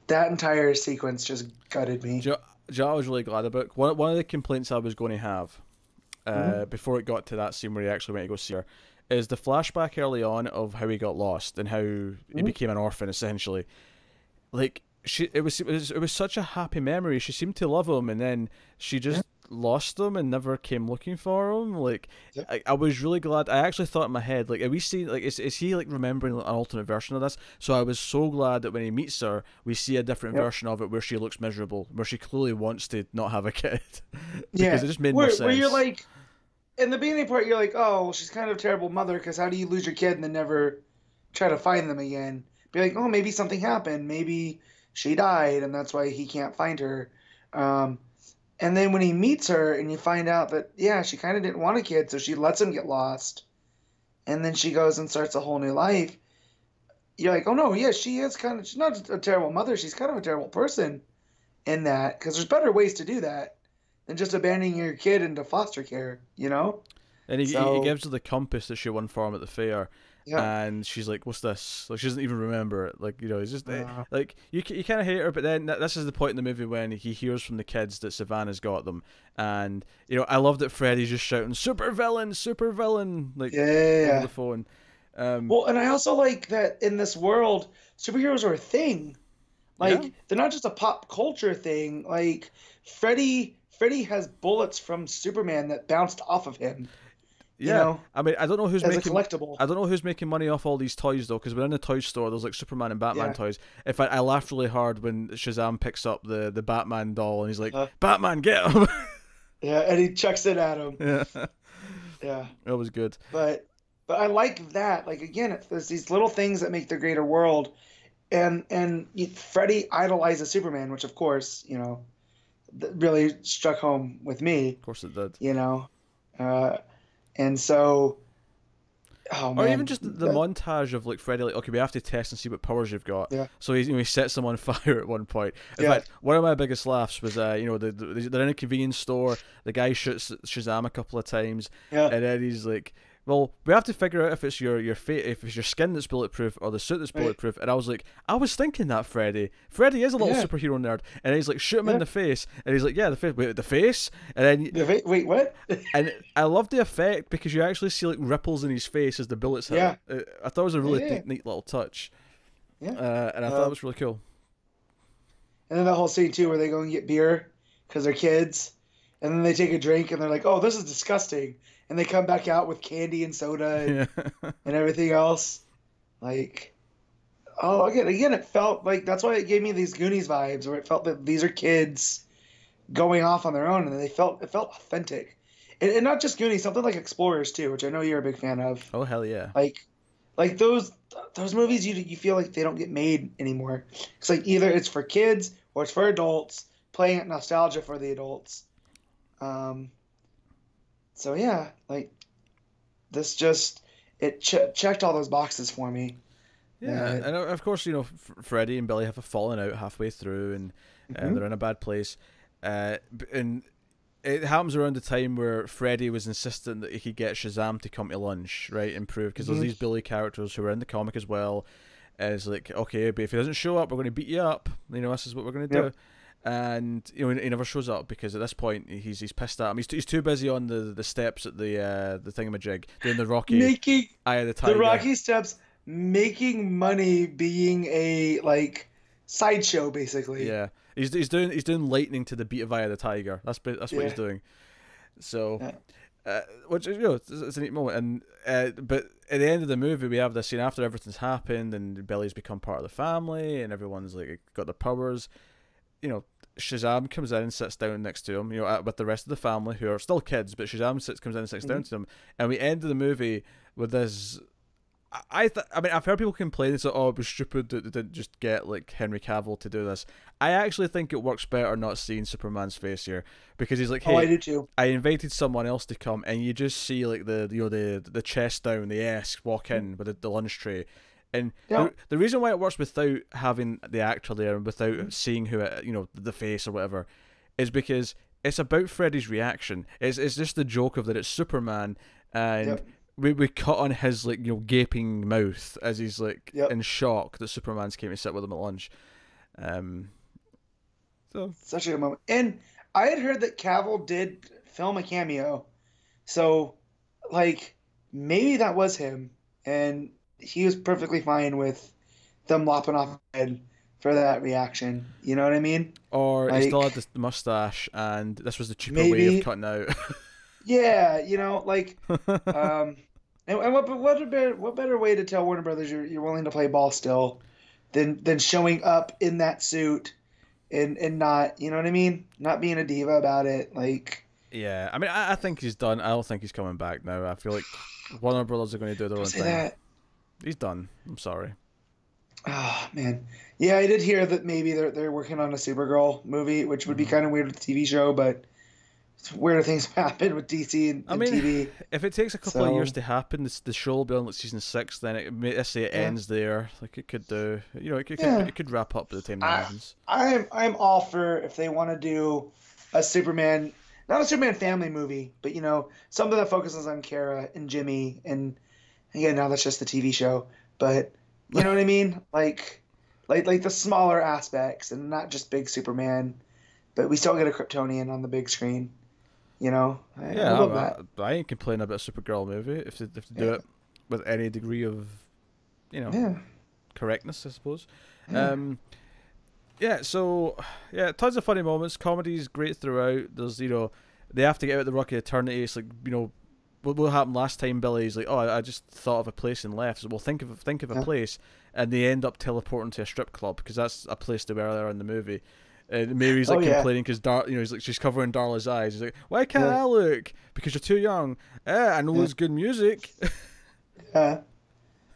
B: That entire sequence just gutted me.
A: I was really glad about. One of the complaints I was going to have before it got to that scene where he actually went to go see her is the flashback early on of how he got lost and how he became an orphan, essentially. Like, it was such a happy memory. She seemed to love him, and then she just lost him and never came looking for him. Like, I was really glad. I actually thought in my head, like, are we seeing, like, is he like remembering an alternate version of this? So I was so glad that when he meets her, we see a different version of it where she looks miserable, where she clearly wants to not have a kid. Because it just made more sense.
B: Where you're like, in the beginning part, you're like, oh, well, she's kind of a terrible mother, because how do you lose your kid and then never try to find them again? Be like, oh, maybe something happened. Maybe she died, and that's why he can't find her. And then when he meets her and you find out that, yeah, she kind of didn't want a kid, so she lets him get lost. And then she goes and starts a whole new life. You're like, oh, no, yeah, she's not a terrible mother. She's kind of a terrible person in that, because there's better ways to do that than just abandoning your kid into foster care,
A: And he gives her the compass that she won for him at the fair. Yeah. And she's like, what's this? Like, she doesn't even remember it. Like, it's just like, you kind of hate her, but then this is the point in the movie when he hears from the kids that Savannah's got them. And, I love that Freddy's just shouting, super villain, like, over the phone.
B: Well, and I also like that in this world, superheroes are a thing. Like, they're not just a pop culture thing. Like, Freddy has bullets from Superman that bounced off of him.
A: Yeah, I mean, I don't know who's
B: making a collectible.
A: I don't know who's making money off all these toys though, because we're in the toy store. There's like Superman and Batman toys. In fact, I laughed really hard when Shazam picks up the Batman doll and he's like, "Batman, get him!"
B: Yeah, and he chucks it at him.
A: Yeah, that was good.
B: But I like that. Like, again, there's these little things that make the greater world, and Freddy idolizes Superman, which of course really struck home with me.
A: Of course it did.
B: And so, oh man.
A: Or even just the montage of like Freddy, like, okay, we have to test and see what powers you've got.
B: Yeah.
A: So he sets them on fire at one point. In fact, one of my biggest laughs was they're in a convenience store. The guy shoots Shazam a couple of times.
B: Yeah.
A: And then he's like, well, we have to figure out if it's if it's your skin that's bulletproof or the suit that's bulletproof. And I was like, I was thinking that Freddy is a little superhero nerd, and he's like, shoot him in the face, and he's like, yeah, the face. Wait, the face, and then
B: wait, what?
A: And I love the effect because you actually see like ripples in his face as the bullets hit.
B: Yeah.
A: I thought it was a really neat little touch.
B: Yeah.
A: And I thought it was really cool.
B: And then the whole scene too, where they go and get beer because they're kids, and then they take a drink and they're like, oh, this is disgusting. And they come back out with candy and soda and everything else. Like, oh, again, it felt like, that's why it gave me these Goonies vibes, where it felt that these are kids going off on their own, and it felt authentic. and not just Goonies, something like Explorers too, which I know you're a big fan of.
A: Oh hell yeah.
B: Like those movies you feel like they don't get made anymore. It's like either it's for kids or it's for adults, playing at nostalgia for the adults. So yeah, like this just checked all those boxes for me.
A: Yeah, and of course, you know, Freddie and Billy have a falling out halfway through, and they're in a bad place. And it happens around the time where Freddie was insisting that he could get Shazam to come to lunch, right, and prove, because there's these Billy characters who are in the comic as well. And it's like, okay, but if he doesn't show up, we're going to beat you up. You know, this is what we're going to do. And you know, he never shows up because at this point he's pissed at him. He's too busy on the steps at the thingamajig doing the Rocky
B: making
A: Eye of the Tiger.
B: The Rocky steps, making money, being a like sideshow basically.
A: Yeah, he's doing lightning to the beat of Eye of the Tiger. That's what he's doing. So, which you know, it's a neat moment. And but at the end of the movie, we have this scene after everything's happened and Billy's become part of the family and everyone's like got their powers. You know, Shazam comes in and sits down next to him, you know, with the rest of the family who are still kids, but Shazam comes in and sits down to them, and we end the movie with this. I mean, I've heard people complain, it's like, oh, it was stupid that they didn't just get like Henry Cavill to do this. I actually think it works better not seeing Superman's face here, because he's like, hey,
B: I do too.
A: I invited someone else to come, and you just see like the chest down, the S walk in with the lunch tray. And the reason why it works without having the actor there and without seeing who it, you know, the face or whatever, is because it's about Freddy's reaction. It's just the joke of that it's Superman, and we cut on his like, you know, gaping mouth as he's like in shock that Superman's came to sit with him at lunch. So
B: such a good moment. And I had heard that Cavill did film a cameo, so like maybe that was him, and he was perfectly fine with them lopping off his head for that reaction. You know what I mean?
A: Or
B: like,
A: he still had the mustache, and this was the cheaper way of cutting out.
B: Yeah, you know, like, and what better way to tell Warner Brothers you're willing to play ball still than showing up in that suit and not, you know what I mean? Not being a diva about it, like.
A: Yeah, I mean, I think he's done. I don't think he's coming back now. I feel like Warner Brothers are going to do their own thing. That. He's done. I'm sorry.
B: Oh man, yeah, I did hear that maybe they're working on a Supergirl movie, which would be kind of weird with the TV show, but it's weirder things happen with DC and TV.
A: If it takes a couple of years to happen, the show will be on like season 6. Then let's say it ends there. Like it could do, you know, it could wrap up by the time that happens.
B: I'm all for if they want to do a Superman, not a Superman family movie, but you know, something that focuses on Kara and Jimmy, and again, now that's just the TV show, but you know what I mean? Like the smaller aspects and not just big Superman, but we still get a Kryptonian on the big screen. You know? I love that.
A: I ain't complaining about a Supergirl movie if they do it with any degree of, you know, correctness, I suppose. So tons of funny moments. Comedy's great throughout. There's, you know, they have to get out the Rocky Eternity. It's like, you know, what happened last time? Billy's like, oh, I just thought of a place and left. So, well, think of a place, and they end up teleporting to a strip club because that's a place they were earlier in the movie. And Mary's like complaining because you know, he's like, she's covering Darla's eyes. He's like, why can't I look? Because you're too young. I know there's good music.
B: I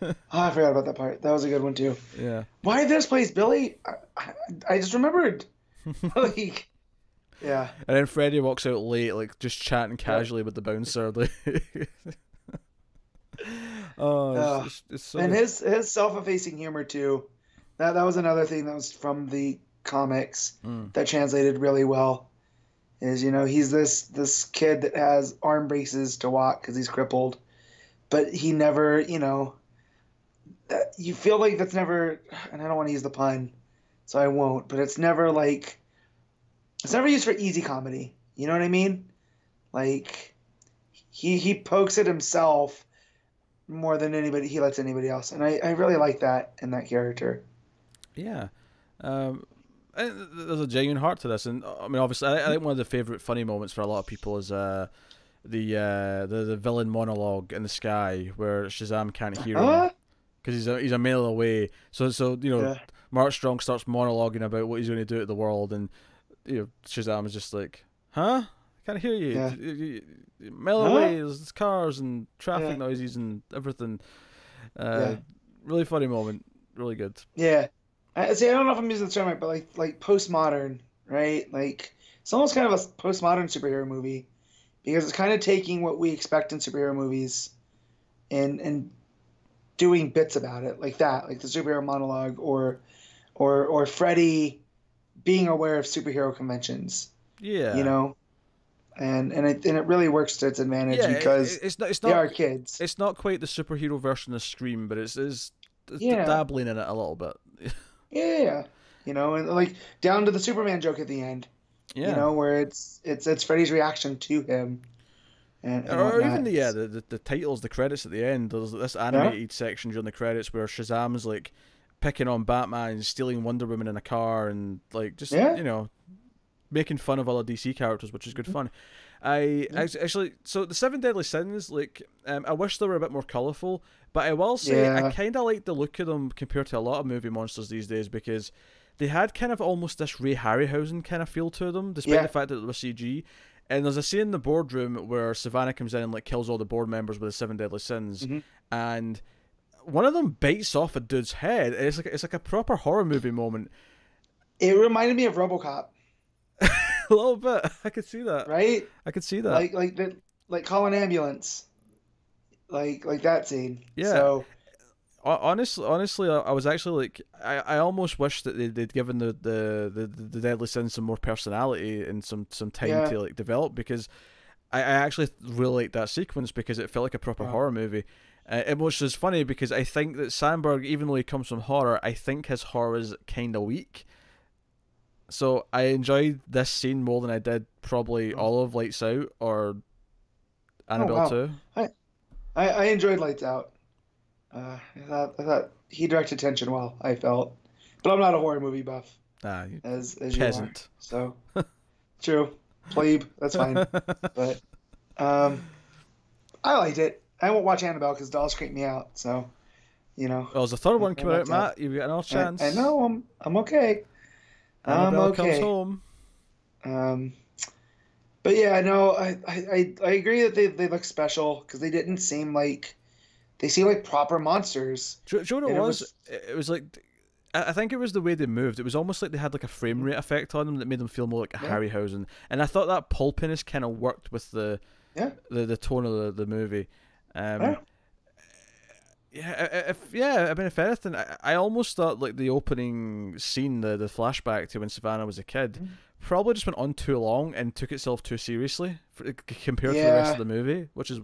B: forgot about that part. That was a good one too.
A: Yeah.
B: Why this place, Billy? I just remembered. Like. Yeah.
A: And then Freddie walks out late, like just chatting casually with the bouncer. Like, it's so.
B: And his self-effacing humor too. That was another thing that was from the comics that translated really well. Is, you know, he's this kid that has arm braces to walk because he's crippled, but he never, you know, you feel like that's never. And I don't want to use the pun, so I won't. But it's never like. It's never used for easy comedy. You know what I mean? Like, he pokes at himself more than he lets anybody else. And I really like that in that character.
A: Yeah. And there's a genuine heart to this. And, I mean, obviously, I think one of the favourite funny moments for a lot of people is the villain monologue in the sky where Shazam can't hear him. Because he's a mile away. So you know, Mark Strong starts monologuing about what he's going to do to the world, and you know, Shazam is just like, huh? Can't hear you.
B: Yeah.
A: Mile away, there's cars and traffic
B: Yeah.
A: noises and everything.
B: Yeah.
A: Really funny moment. Really good.
B: Yeah. I don't know if I'm using the term right, but like postmodern, right? Like it's almost kind of a postmodern superhero movie because it's kind of taking what we expect in superhero movies and doing bits about it, like that, like the superhero monologue or Freddy being aware of superhero conventions.
A: Yeah.
B: You know? And it really works to its advantage because
A: it's not
B: they are kids.
A: It's not quite the superhero version of Scream, but it's
B: Yeah.
A: dabbling in it a little bit.
B: Yeah. You know, and like down to the Superman joke at the end.
A: Yeah.
B: You know, where it's Freddy's reaction to him. And
A: or
B: whatnot.
A: even the titles, the credits at the end. There's this animated section during the credits where Shazam's like picking on Batman and stealing Wonder Woman in a car and like just you know, making fun of other DC characters, which is good fun. Actually, so the Seven Deadly Sins, like, I wish they were a bit more colourful, but I will say I kind of like the look of them compared to a lot of movie monsters these days because they had kind of almost this Ray Harryhausen kind of feel to them, despite the fact that they were CG. And there's a scene in the boardroom where Savannah comes in and like kills all the board members with the Seven Deadly Sins, and one of them bites off a dude's head. It's like a proper horror movie moment.
B: It reminded me of RoboCop.
A: A little bit. I could see that.
B: Right?
A: I could see that.
B: Like call an ambulance. Like that scene.
A: Yeah.
B: So
A: honestly, I was actually like, I almost wish that they'd given the Deadly Sins some more personality and some time to like develop, because I actually really liked that sequence because it felt like a proper horror movie. Which is funny because I think that Sandberg, even though he comes from horror, I think his horror is kind of weak. So I enjoyed this scene more than I did probably all of Lights Out or Annabelle 2.
B: I enjoyed Lights Out. I thought he directed tension well, I felt. But I'm not a horror movie buff. As
A: peasant.
B: You are. So true. Plebe, that's fine. But I liked it. I won't watch Annabelle because dolls creep me out, so you know.
A: Well, there's a third one coming out, Matt. You've got another chance.
B: I know, I'm okay.
A: Annabelle comes home.
B: But yeah, no, I agree that they look special because they didn't seem like proper monsters.
A: Do you know what it was? It was like, I think it was the way they moved. It was almost like they had like a frame rate effect on them that made them feel more like a Harryhausen. And I thought that pulpiness kind of worked with the tone of the movie. I mean, if anything, I almost thought like the opening scene, the flashback to when Savannah was a kid, probably just went on too long and took itself too seriously compared to the rest of the movie, which I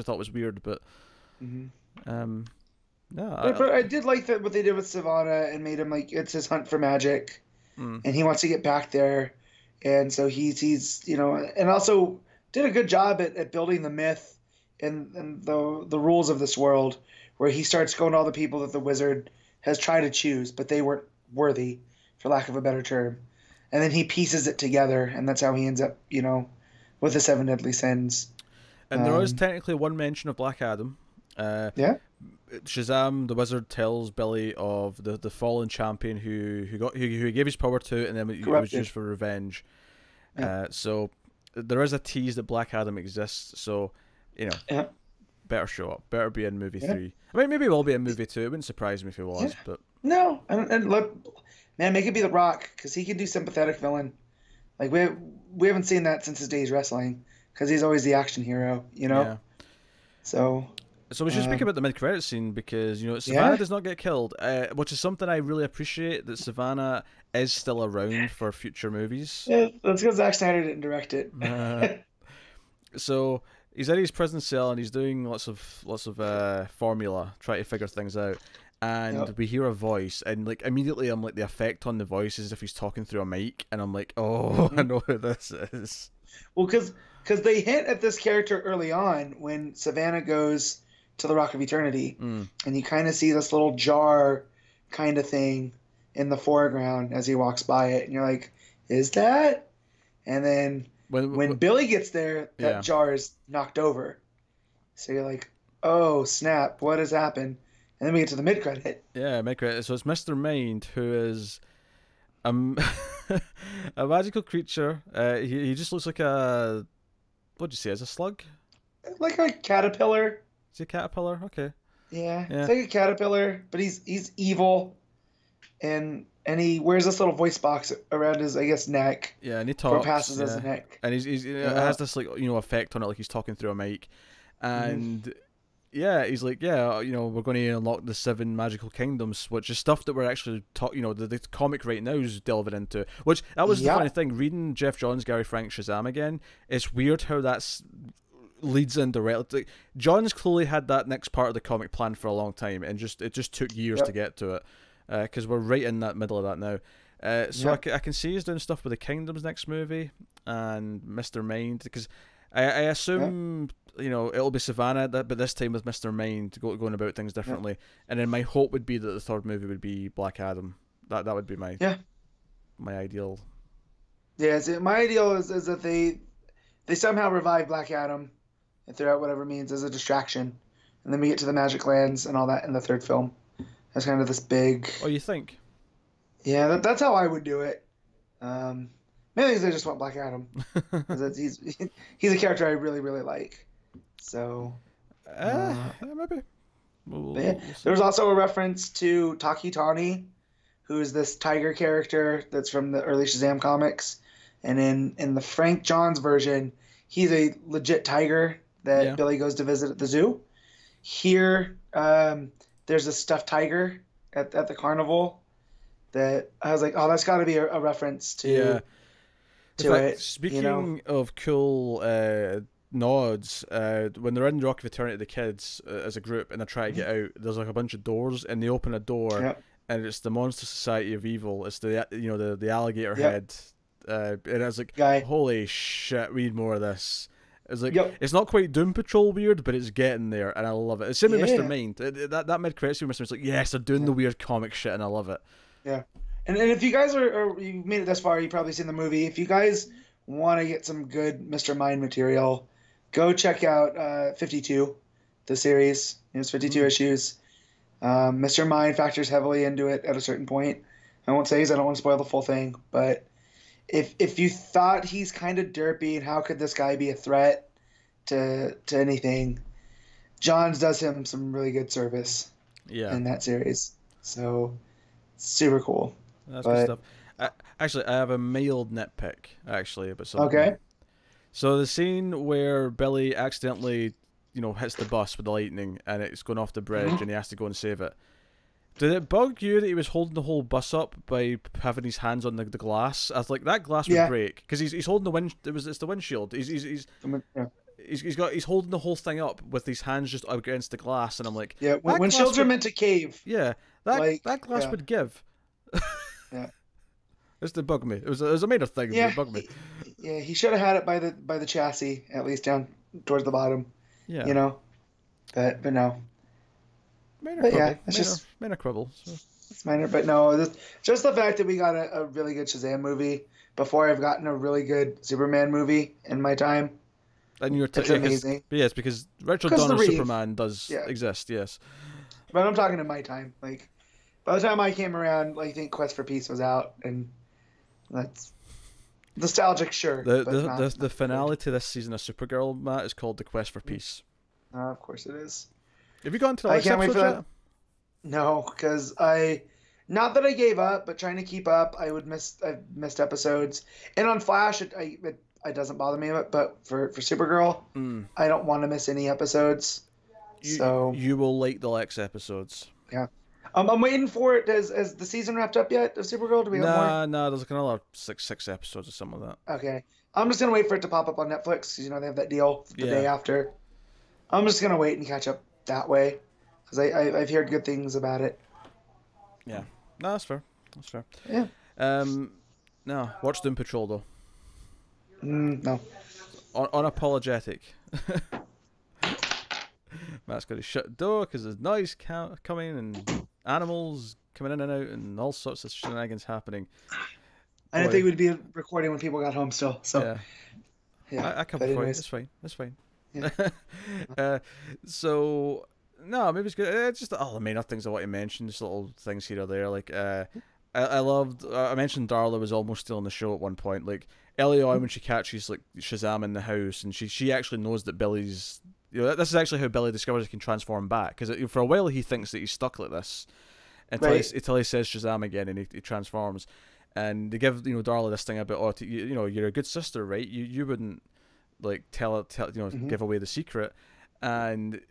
A: thought was weird. But
B: I did like that what they did with Savannah and made him like it's his hunt for magic, and he wants to get back there, and so he's you know, and also did a good job at building the myth and the rules of this world, where he starts going to all the people that the wizard has tried to choose, but they weren't worthy, for lack of a better term. And then he pieces it together, and that's how he ends up, you know, with the Seven Deadly Sins.
A: And there is technically one mention of Black Adam. Shazam, the wizard, tells Billy of the fallen champion who gave his power to, and then it was used for revenge. So there is a tease that Black Adam exists. So, you know, better show up. Better be in movie 3. I mean, maybe he will be in movie 2. It wouldn't surprise me if he was. But
B: no, and look, man, make it be The Rock, because he can do sympathetic villain. Like we haven't seen that since his days wrestling, because he's always the action hero, you know. Yeah. So we should speak
A: about the mid-credits scene, because, you know, Savannah does not get killed, which is something I really appreciate, that Savannah is still around for future movies.
B: Yeah, that's because Zack Snyder didn't direct it.
A: So he's in his prison cell and he's doing lots of formula, trying to figure things out. And we hear a voice, and like immediately I'm like, the effect on the voice is as if he's talking through a mic, and I'm like, oh, I know who this is.
B: Well, because they hint at this character early on when Savannah goes to the Rock of Eternity, and you kind of see this little jar kind of thing in the foreground as he walks by it, and you're like, is that? And then when Billy gets there, that jar is knocked over. So you're like, oh, snap, what has happened? And then we get to the mid-credit.
A: Yeah, mid-credit. So it's Mr. Mind, who is A magical creature. He just looks like a, what'd you say? Is a slug?
B: Like a caterpillar.
A: Is he a caterpillar? Okay.
B: Yeah,
A: Yeah.
B: it's like a caterpillar, but he's evil, and he wears this little voice box around his, I guess, neck.
A: Yeah, and he
B: Or
A: talks.
B: passes as
A: Yeah,
B: a neck.
A: and he's it has this like effect on it, like he's talking through a mic, and yeah, he's like, yeah, we're going to unlock the 7 magical kingdoms, which is stuff that we're actually the comic right now is delving into. Which that was the funny thing, reading Jeff Johns, Gary Frank, Shazam again. It's weird how that's leads in directly. Like, Johns clearly had that next part of the comic planned for a long time, and it just took years to get to it, because we're right in that middle of that now. So I can see he's doing stuff with the Kingdoms next movie and Mr. Mind, because I assume it'll be Savannah, but this time with Mr. Mind going about things differently. And then my hope would be that the third movie would be Black Adam. That would be my ideal.
B: Yeah, my ideal is that they somehow revive Black Adam and throw out whatever means as a distraction, and then we get to the Magic Lands and all that in the third film. That's kind of this big.
A: Oh, you think?
B: Yeah, that's how I would do it. Mainly because I just want Black Adam. He's a character I really, really like. So.
A: Maybe.
B: There was also a reference to Taki Tani, who is this tiger character that's from the early Shazam comics. And in the Frank Johns version, he's a legit tiger that Billy goes to visit at the zoo. Here, there's a stuffed tiger at the carnival that I was like, oh, that's got to be a reference to it.
A: Speaking of cool nods, when they're in Rock of Eternity, the kids as a group, and they try to get out, there's like a bunch of doors, and they open a door, and it's the Monster Society of Evil. It's the alligator head. And I was like, holy shit, we need more of this. It's like, it's not quite Doom Patrol weird, but it's getting there, and I love it. It's same with Mr. Mind. That mid-credit scene, Mr. Mind's like, yes, they're doing the weird comic shit, and I love it. Yeah.
B: And if you guys you made it this far, you've probably seen the movie. If you guys want to get some good Mr. Mind material, go check out 52, the series. It's 52 issues. Mr. Mind factors heavily into it at a certain point. I won't say because I don't want to spoil the full thing, but if you thought he's kind of derpy and how could this guy be a threat to anything, Johns does him some really good service in that series. So super cool.
A: That's good stuff. I have a mild nitpick about something.
B: Okay.
A: So the scene where Billy accidentally, hits the bus with the lightning and it's going off the bridge and he has to go and save it. Did it bug you that he was holding the whole bus up by having his hands on the glass? I was like, that glass would break because he's holding the wind. It's the windshield. He's holding the whole thing up with his hands just against the glass, and I'm like,
B: windshields are meant to cave.
A: Yeah, that glass would give. It's to bug me. It was a major thing. Yeah, but it bugged me.
B: He should have had it by the chassis at least down towards the bottom. Yeah, but no.
A: Minor quibble. So.
B: It's minor, but no, just the fact that we got a really good Shazam movie before I've gotten a really good Superman movie in my time.
A: And
B: it's amazing.
A: Yes, because Richard Donner's Superman does exist, yes.
B: But I'm talking in my time. Like, by the time I came around, I think Quest for Peace was out, and that's nostalgic, sure.
A: The finale to this season of Supergirl, Matt, is called The Quest for Peace.
B: Of course it is.
A: Have you gone to the last episode yet?
B: No, because not that I gave up, but trying to keep up, I've missed episodes. And on Flash, it doesn't bother me, but for Supergirl, I don't want to miss any episodes.
A: You will like the next episodes.
B: Yeah. I'm waiting for it. Has the season wrapped up yet of Supergirl? Do we have more?
A: No, there's like another six episodes or something like that.
B: Okay. I'm just going to wait for it to pop up on Netflix, because, they have that deal the day after. I'm just going to wait and catch up that way, because I've heard good things about it.
A: Yeah. No, that's fair.
B: Yeah.
A: No, watch Doom Patrol, though.
B: No.
A: Unapologetic. Matt's got to shut the door because there's noise coming and animals coming in and out and all sorts of shenanigans happening.
B: I didn't think we'd be recording when people got home still. So
A: yeah. I come for it. It's fine. Yeah. So no, maybe it's good. It's just all the minor things I want to mention. Just little things here or there. Like I loved. I mentioned Darla was almost still on the show at one point. Like early on when she catches like Shazam in the house, and she actually knows that Billy's. This is actually how Billy discovers he can transform back, because for a while he thinks that he's stuck like this until he says Shazam again, and he transforms. And they give Darla this thing about you're a good sister, right? You wouldn't like tell give away the secret, and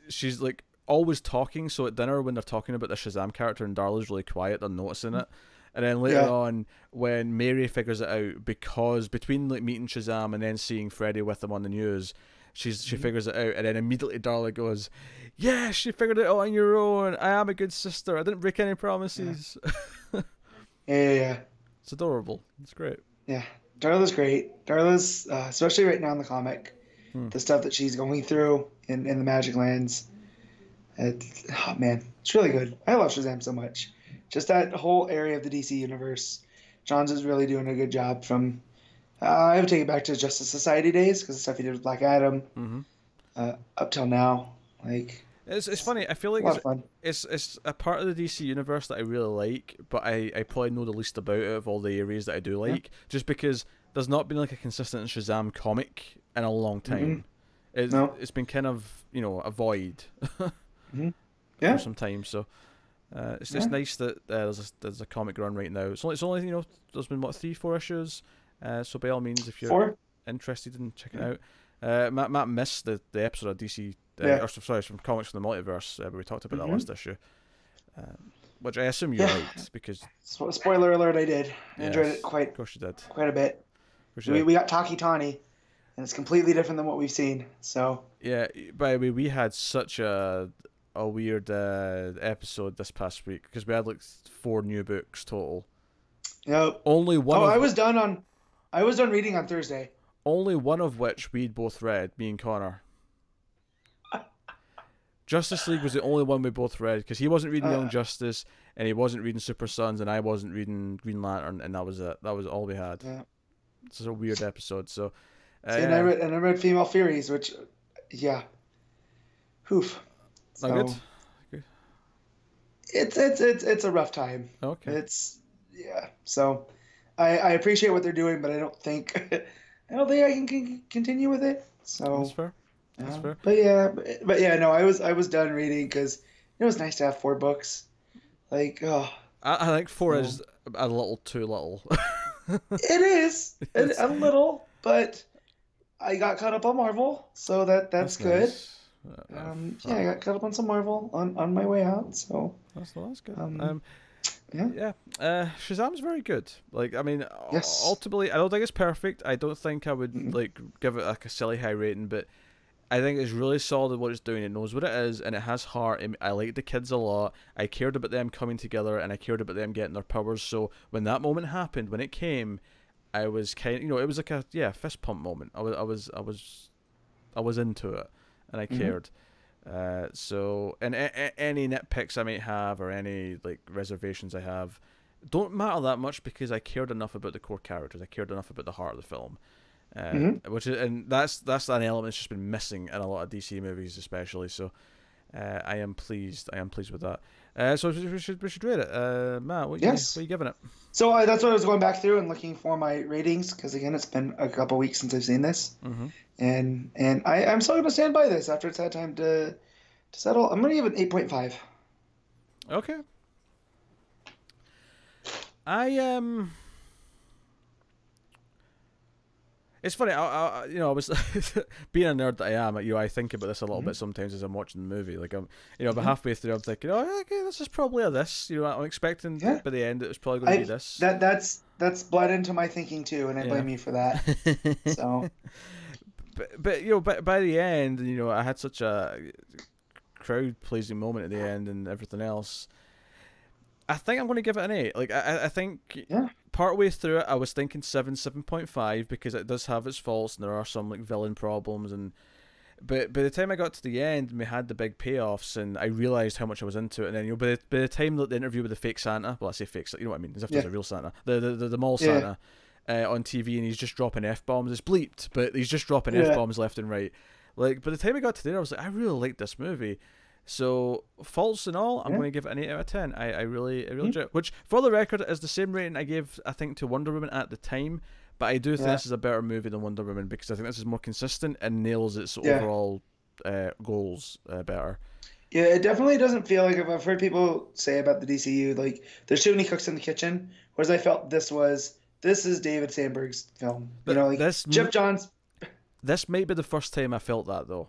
A: she's like always talking. So at dinner when they're talking about the Shazam character and Darla's really quiet, they're noticing it. And then later on, when Mary figures it out, because between like meeting Shazam and then seeing Freddy with him on the news, she figures it out, and then immediately Darla goes, "Yeah, she figured it out on your own. I am a good sister. I didn't break any promises."
B: Yeah.
A: It's adorable. It's great.
B: Yeah, Darla's great. Darla's, especially right now in the comic, the stuff that she's going through in the Magic Lands. Oh man, it's really good. I love Shazam so much. Just that whole area of the DC universe. Johns is really doing a good job from. I would take it back to Justice Society days, because the stuff he did with Black Adam, up till now, like
A: it's funny. I feel like it's a part of the DC universe that I really like, but I probably know the least about it of all the areas that I do like, just because there's not been like a consistent Shazam comic in a long time. It's been kind of a void for some time. So it's just nice that there's a comic run right now. It's only there's been 3-4 issues. So by all means, if you're interested in checking it out, Matt missed the episode of DC, from Comics from the Multiverse, where we talked about that last issue, which I assume you liked, because
B: spoiler alert, I did. I enjoyed it quite. Of course you did. Quite a bit. We got Taki Tani, and it's completely different than what we've seen. So
A: yeah, by the way, we had such a weird episode this past week, because we had like 4 new books total.
B: Yep.
A: Only one.
B: I was done reading on Thursday.
A: Only one of which we'd both read, me and Connor. Justice League was the only one we both read, because he wasn't reading Young Justice, and he wasn't reading Super Sons, and I wasn't reading Green Lantern, and that was it. That was all we had. Yeah. It's a weird episode. So,
B: and I read Female Furies, which, Oof.
A: Not good.
B: It's a rough time.
A: Okay.
B: So, I appreciate what they're doing, but I don't think I can continue with it. So
A: that's fair. That's fair.
B: But no, I was done reading, because it was nice to have 4 books. Like,
A: I think 4 is a little too little.
B: It is a little, but I got caught up on Marvel, so that's good. Nice. I got caught up on some Marvel on my way out, so
A: that's good. Shazam's very good. Like, I mean, ultimately, I don't think it's perfect. I don't think I would like give it like a silly high rating, but I think it's really solid what it's doing. It knows what it is, and it has heart. I like the kids a lot. I cared about them coming together, and I cared about them getting their powers. So when that moment happened, when it came, I was kind of, it was like a fist pump moment. I was into it, and I cared. So, and any nitpicks I might have, or any like reservations I have, don't matter that much, because I cared enough about the core characters. I cared enough about the heart of the film. Which is, and that's an element that's just been missing in a lot of DC movies, especially. So, I am pleased. With that. So we should rate it. Matt, what are you giving it?
B: So that's what I was going back through and looking for my ratings, because again, it's been a couple weeks since I've seen this, and I'm still going to stand by this after it's had time to settle. I'm going to give it 8.5.
A: Okay. It's funny. I was being a nerd that I am. I think about this a little bit sometimes as I'm watching the movie. Like about halfway through, I'm thinking, okay, this is probably a this. I'm expecting by the end it was probably going to be this.
B: That's bled into my thinking too, and I blame you for that. So,
A: but by the end, I had such a crowd pleasing moment at the end and everything else. I think I'm going to give it an 8. Like I think part way through it, I was thinking 7.5, because it does have its faults and there are some like villain problems, but by the time I got to the end and we had the big payoffs and I realized how much I was into it, and then by the time the interview with the fake Santa, well, I say fake, you know what I mean, as if there's a real Santa, the mall Santa on TV, and he's just dropping F-bombs. It's bleeped, but he's just dropping F-bombs left and right. Like by the time I got to there, I was like, I really like this movie. So faults and all, I'm going to give it an 8 out of 10. I really enjoy it. Which, for the record, is the same rating I gave, I think, to Wonder Woman at the time. But I do think this is a better movie than Wonder Woman because I think this is more consistent and nails its overall goals better.
B: Yeah, it definitely doesn't feel like, I've heard people say about the DCU, like, there's too many cooks in the kitchen, whereas I felt this is David Sandberg's film.
A: But
B: you know, like, Jeff Johns.
A: This might be the first time I felt that, though.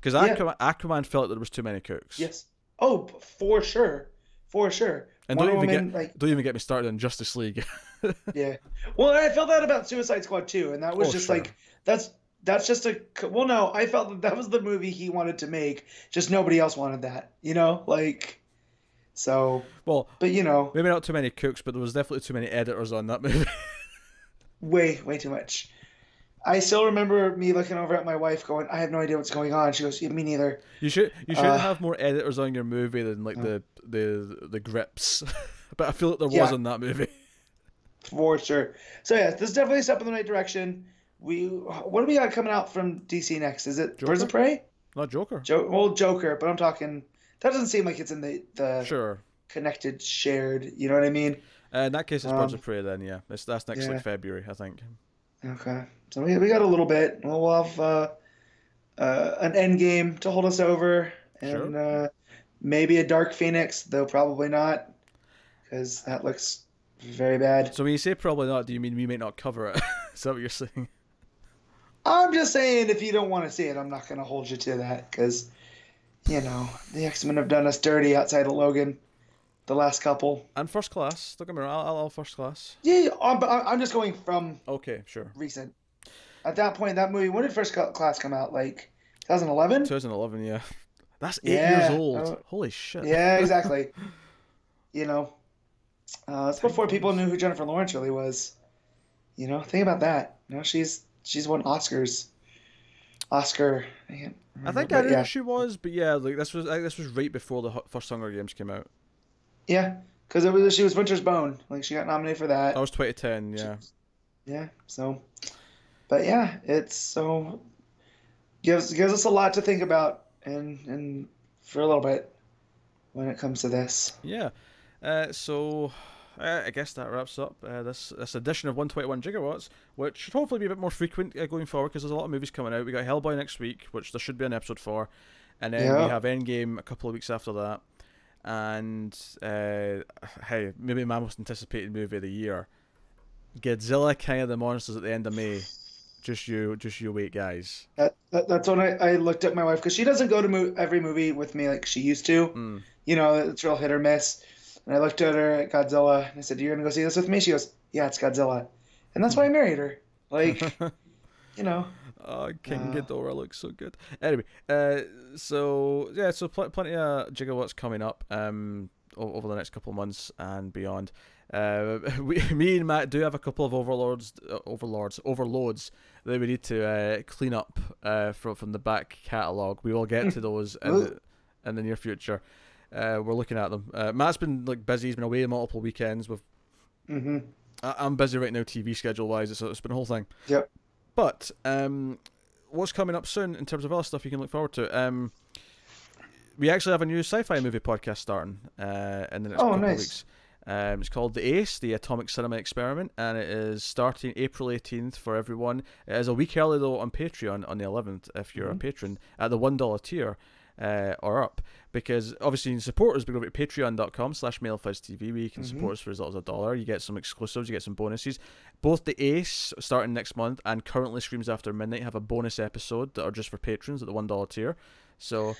A: Because Aquaman felt that there was too many cooks.
B: Yes. Oh, for sure. For sure.
A: And don't even get me started on Justice League.
B: Yeah. Well, I felt that about Suicide Squad too, and that was just like, that's just well, no, I felt that was the movie he wanted to make, just nobody else wanted that, you know, like, so. Well, but you know,
A: maybe not too many cooks, but there was definitely too many editors on that movie.
B: way too much. I still remember me looking over at my wife going, I have no idea what's going on. She goes, yeah, me neither.
A: You should have more editors on your movie than like the grips. But I feel like there was on that movie.
B: For sure. So yeah, this is definitely a step in the right direction. What do we got coming out from DC next? Is it Birds of Prey?
A: Not Joker.
B: Joker, but I'm talking, that doesn't seem like it's in the connected, shared, you know what I mean?
A: In that case, it's Birds of Prey then, yeah. That's next like February, I think.
B: Okay. So we got a little bit. We'll have an end game to hold us over, and maybe a Dark Phoenix, though probably not, because that looks very bad.
A: So when you say probably not, do you mean we may not cover it? Is that what you're saying?
B: I'm just saying, if you don't want to see it, I'm not going to hold you to that, because, you know, the X-Men have done us dirty outside of Logan, the last couple.
A: And First Class. Don't get me wrong, I'll First Class.
B: Yeah, but I'm just going from
A: recent.
B: At that point, that movie, when did First Class come out? Like 2011?
A: 2011, yeah. That's 8 years old. Holy shit.
B: Yeah, exactly. You know, it's before people knew who Jennifer Lawrence really was. You know, think about that. You know, she's won Oscars. Oscar.
A: I think I knew who she was, but yeah, like this was right before the first Hunger Games came out.
B: Yeah, because she was Winter's Bone. Like she got nominated for that.
A: That was 2010. Yeah.
B: Yeah. So, but yeah, it's so gives us a lot to think about and for a little bit when it comes to this.
A: Yeah. So I guess that wraps up this edition of 121 Gigawatts, which should hopefully be a bit more frequent going forward because there's a lot of movies coming out. We got Hellboy next week, which there should be an episode for, and then we have Endgame a couple of weeks after that. And hey, maybe my most anticipated movie of the year, Godzilla King of the Monsters at the end of May. Just you wait, guys.
B: That's when I looked at my wife, because she doesn't go to every movie with me like she used to. You know, it's real hit or miss. And I looked at her at Godzilla and I said, "You're gonna go see this with me?" She goes, "Yeah, it's Godzilla," and that's why I married her. Like, you know.
A: Oh, King Ghidorah looks so good. Anyway, so plenty of Gigawatts coming up over the next couple of months and beyond. Me and Matt do have a couple of overloads that we need to clean up from the back catalogue. We will get to those in the near future. We're looking at them. Matt's been like busy. He's been away multiple weekends. I'm busy right now, TV schedule wise. It's been a whole thing.
B: Yep.
A: But what's coming up soon in terms of other stuff you can look forward to? We actually have a new sci-fi movie podcast starting in the next couple of weeks. It's called The Ace, the Atomic Cinema Experiment, and it is starting April 18th for everyone. It is a week early though on Patreon on the 11th if you're a patron at the $1 tier or up, because obviously you can support us by going to patreon.com/MailFuzzTV where you can support us for as little as $1. You get some exclusives, you get some bonuses. Both The Ace starting next month and currently Screams After Midnight have a bonus episode that are just for patrons at the $1 tier. So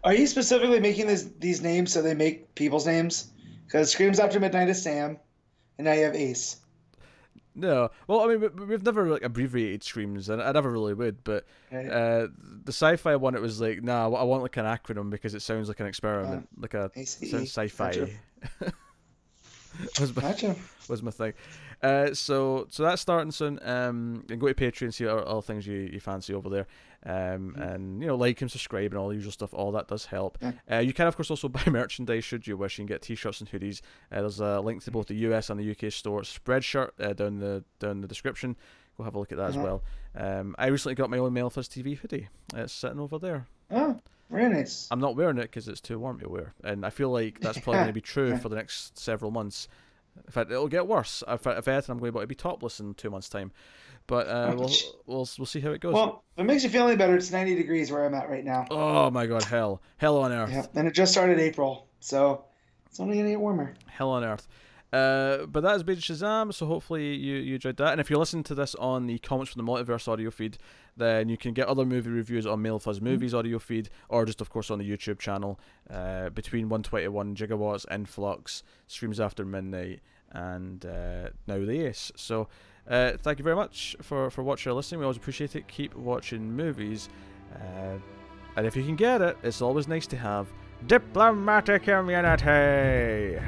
B: are you specifically making these names so they make people's names? Because Screams After Midnight is Sam, and now you have Ace.
A: No, well, I mean, we've never like abbreviated Screams, and I never really would. But the sci-fi one, it was like, nah, I want like an acronym because it sounds like an experiment, like a sci-fi.
B: Gotcha.
A: was my thing. So that's starting soon. And go to Patreon, see all things you fancy over there. And like and subscribe and all the usual stuff. All that does help. You can of course also buy merchandise should you wish. You can get t-shirts and hoodies. There's a link to both the US and the UK store. Spreadshirt down the description. Go have a look at that as well. I recently got my own Male Fuzz TV hoodie. It's sitting over there.
B: Oh, Very nice.
A: I'm not wearing it because it's too warm to wear, and I feel like that's probably going to be true for the next several months. In fact, it'll get worse. If anything, I'm going to be topless in 2 months' time. But we'll see how it goes.
B: Well, if it makes you feel any better, it's 90 degrees where I'm at right now.
A: Oh my God, hell on earth.
B: Yeah, and it just started April, so it's only gonna get warmer.
A: Hell on earth. But that has been Shazam, so hopefully you enjoyed that. And if you're listening to this on the Comments from the Multiverse audio feed, then you can get other movie reviews on Mail Fuzz Movies audio feed, or just of course on the YouTube channel, between 121 Gigawatts, Influx, Streams After Midnight, and now the Ace. So thank you very much for watching or listening. We always appreciate it. Keep watching movies, and if you can get it, it's always nice to have diplomatic immunity.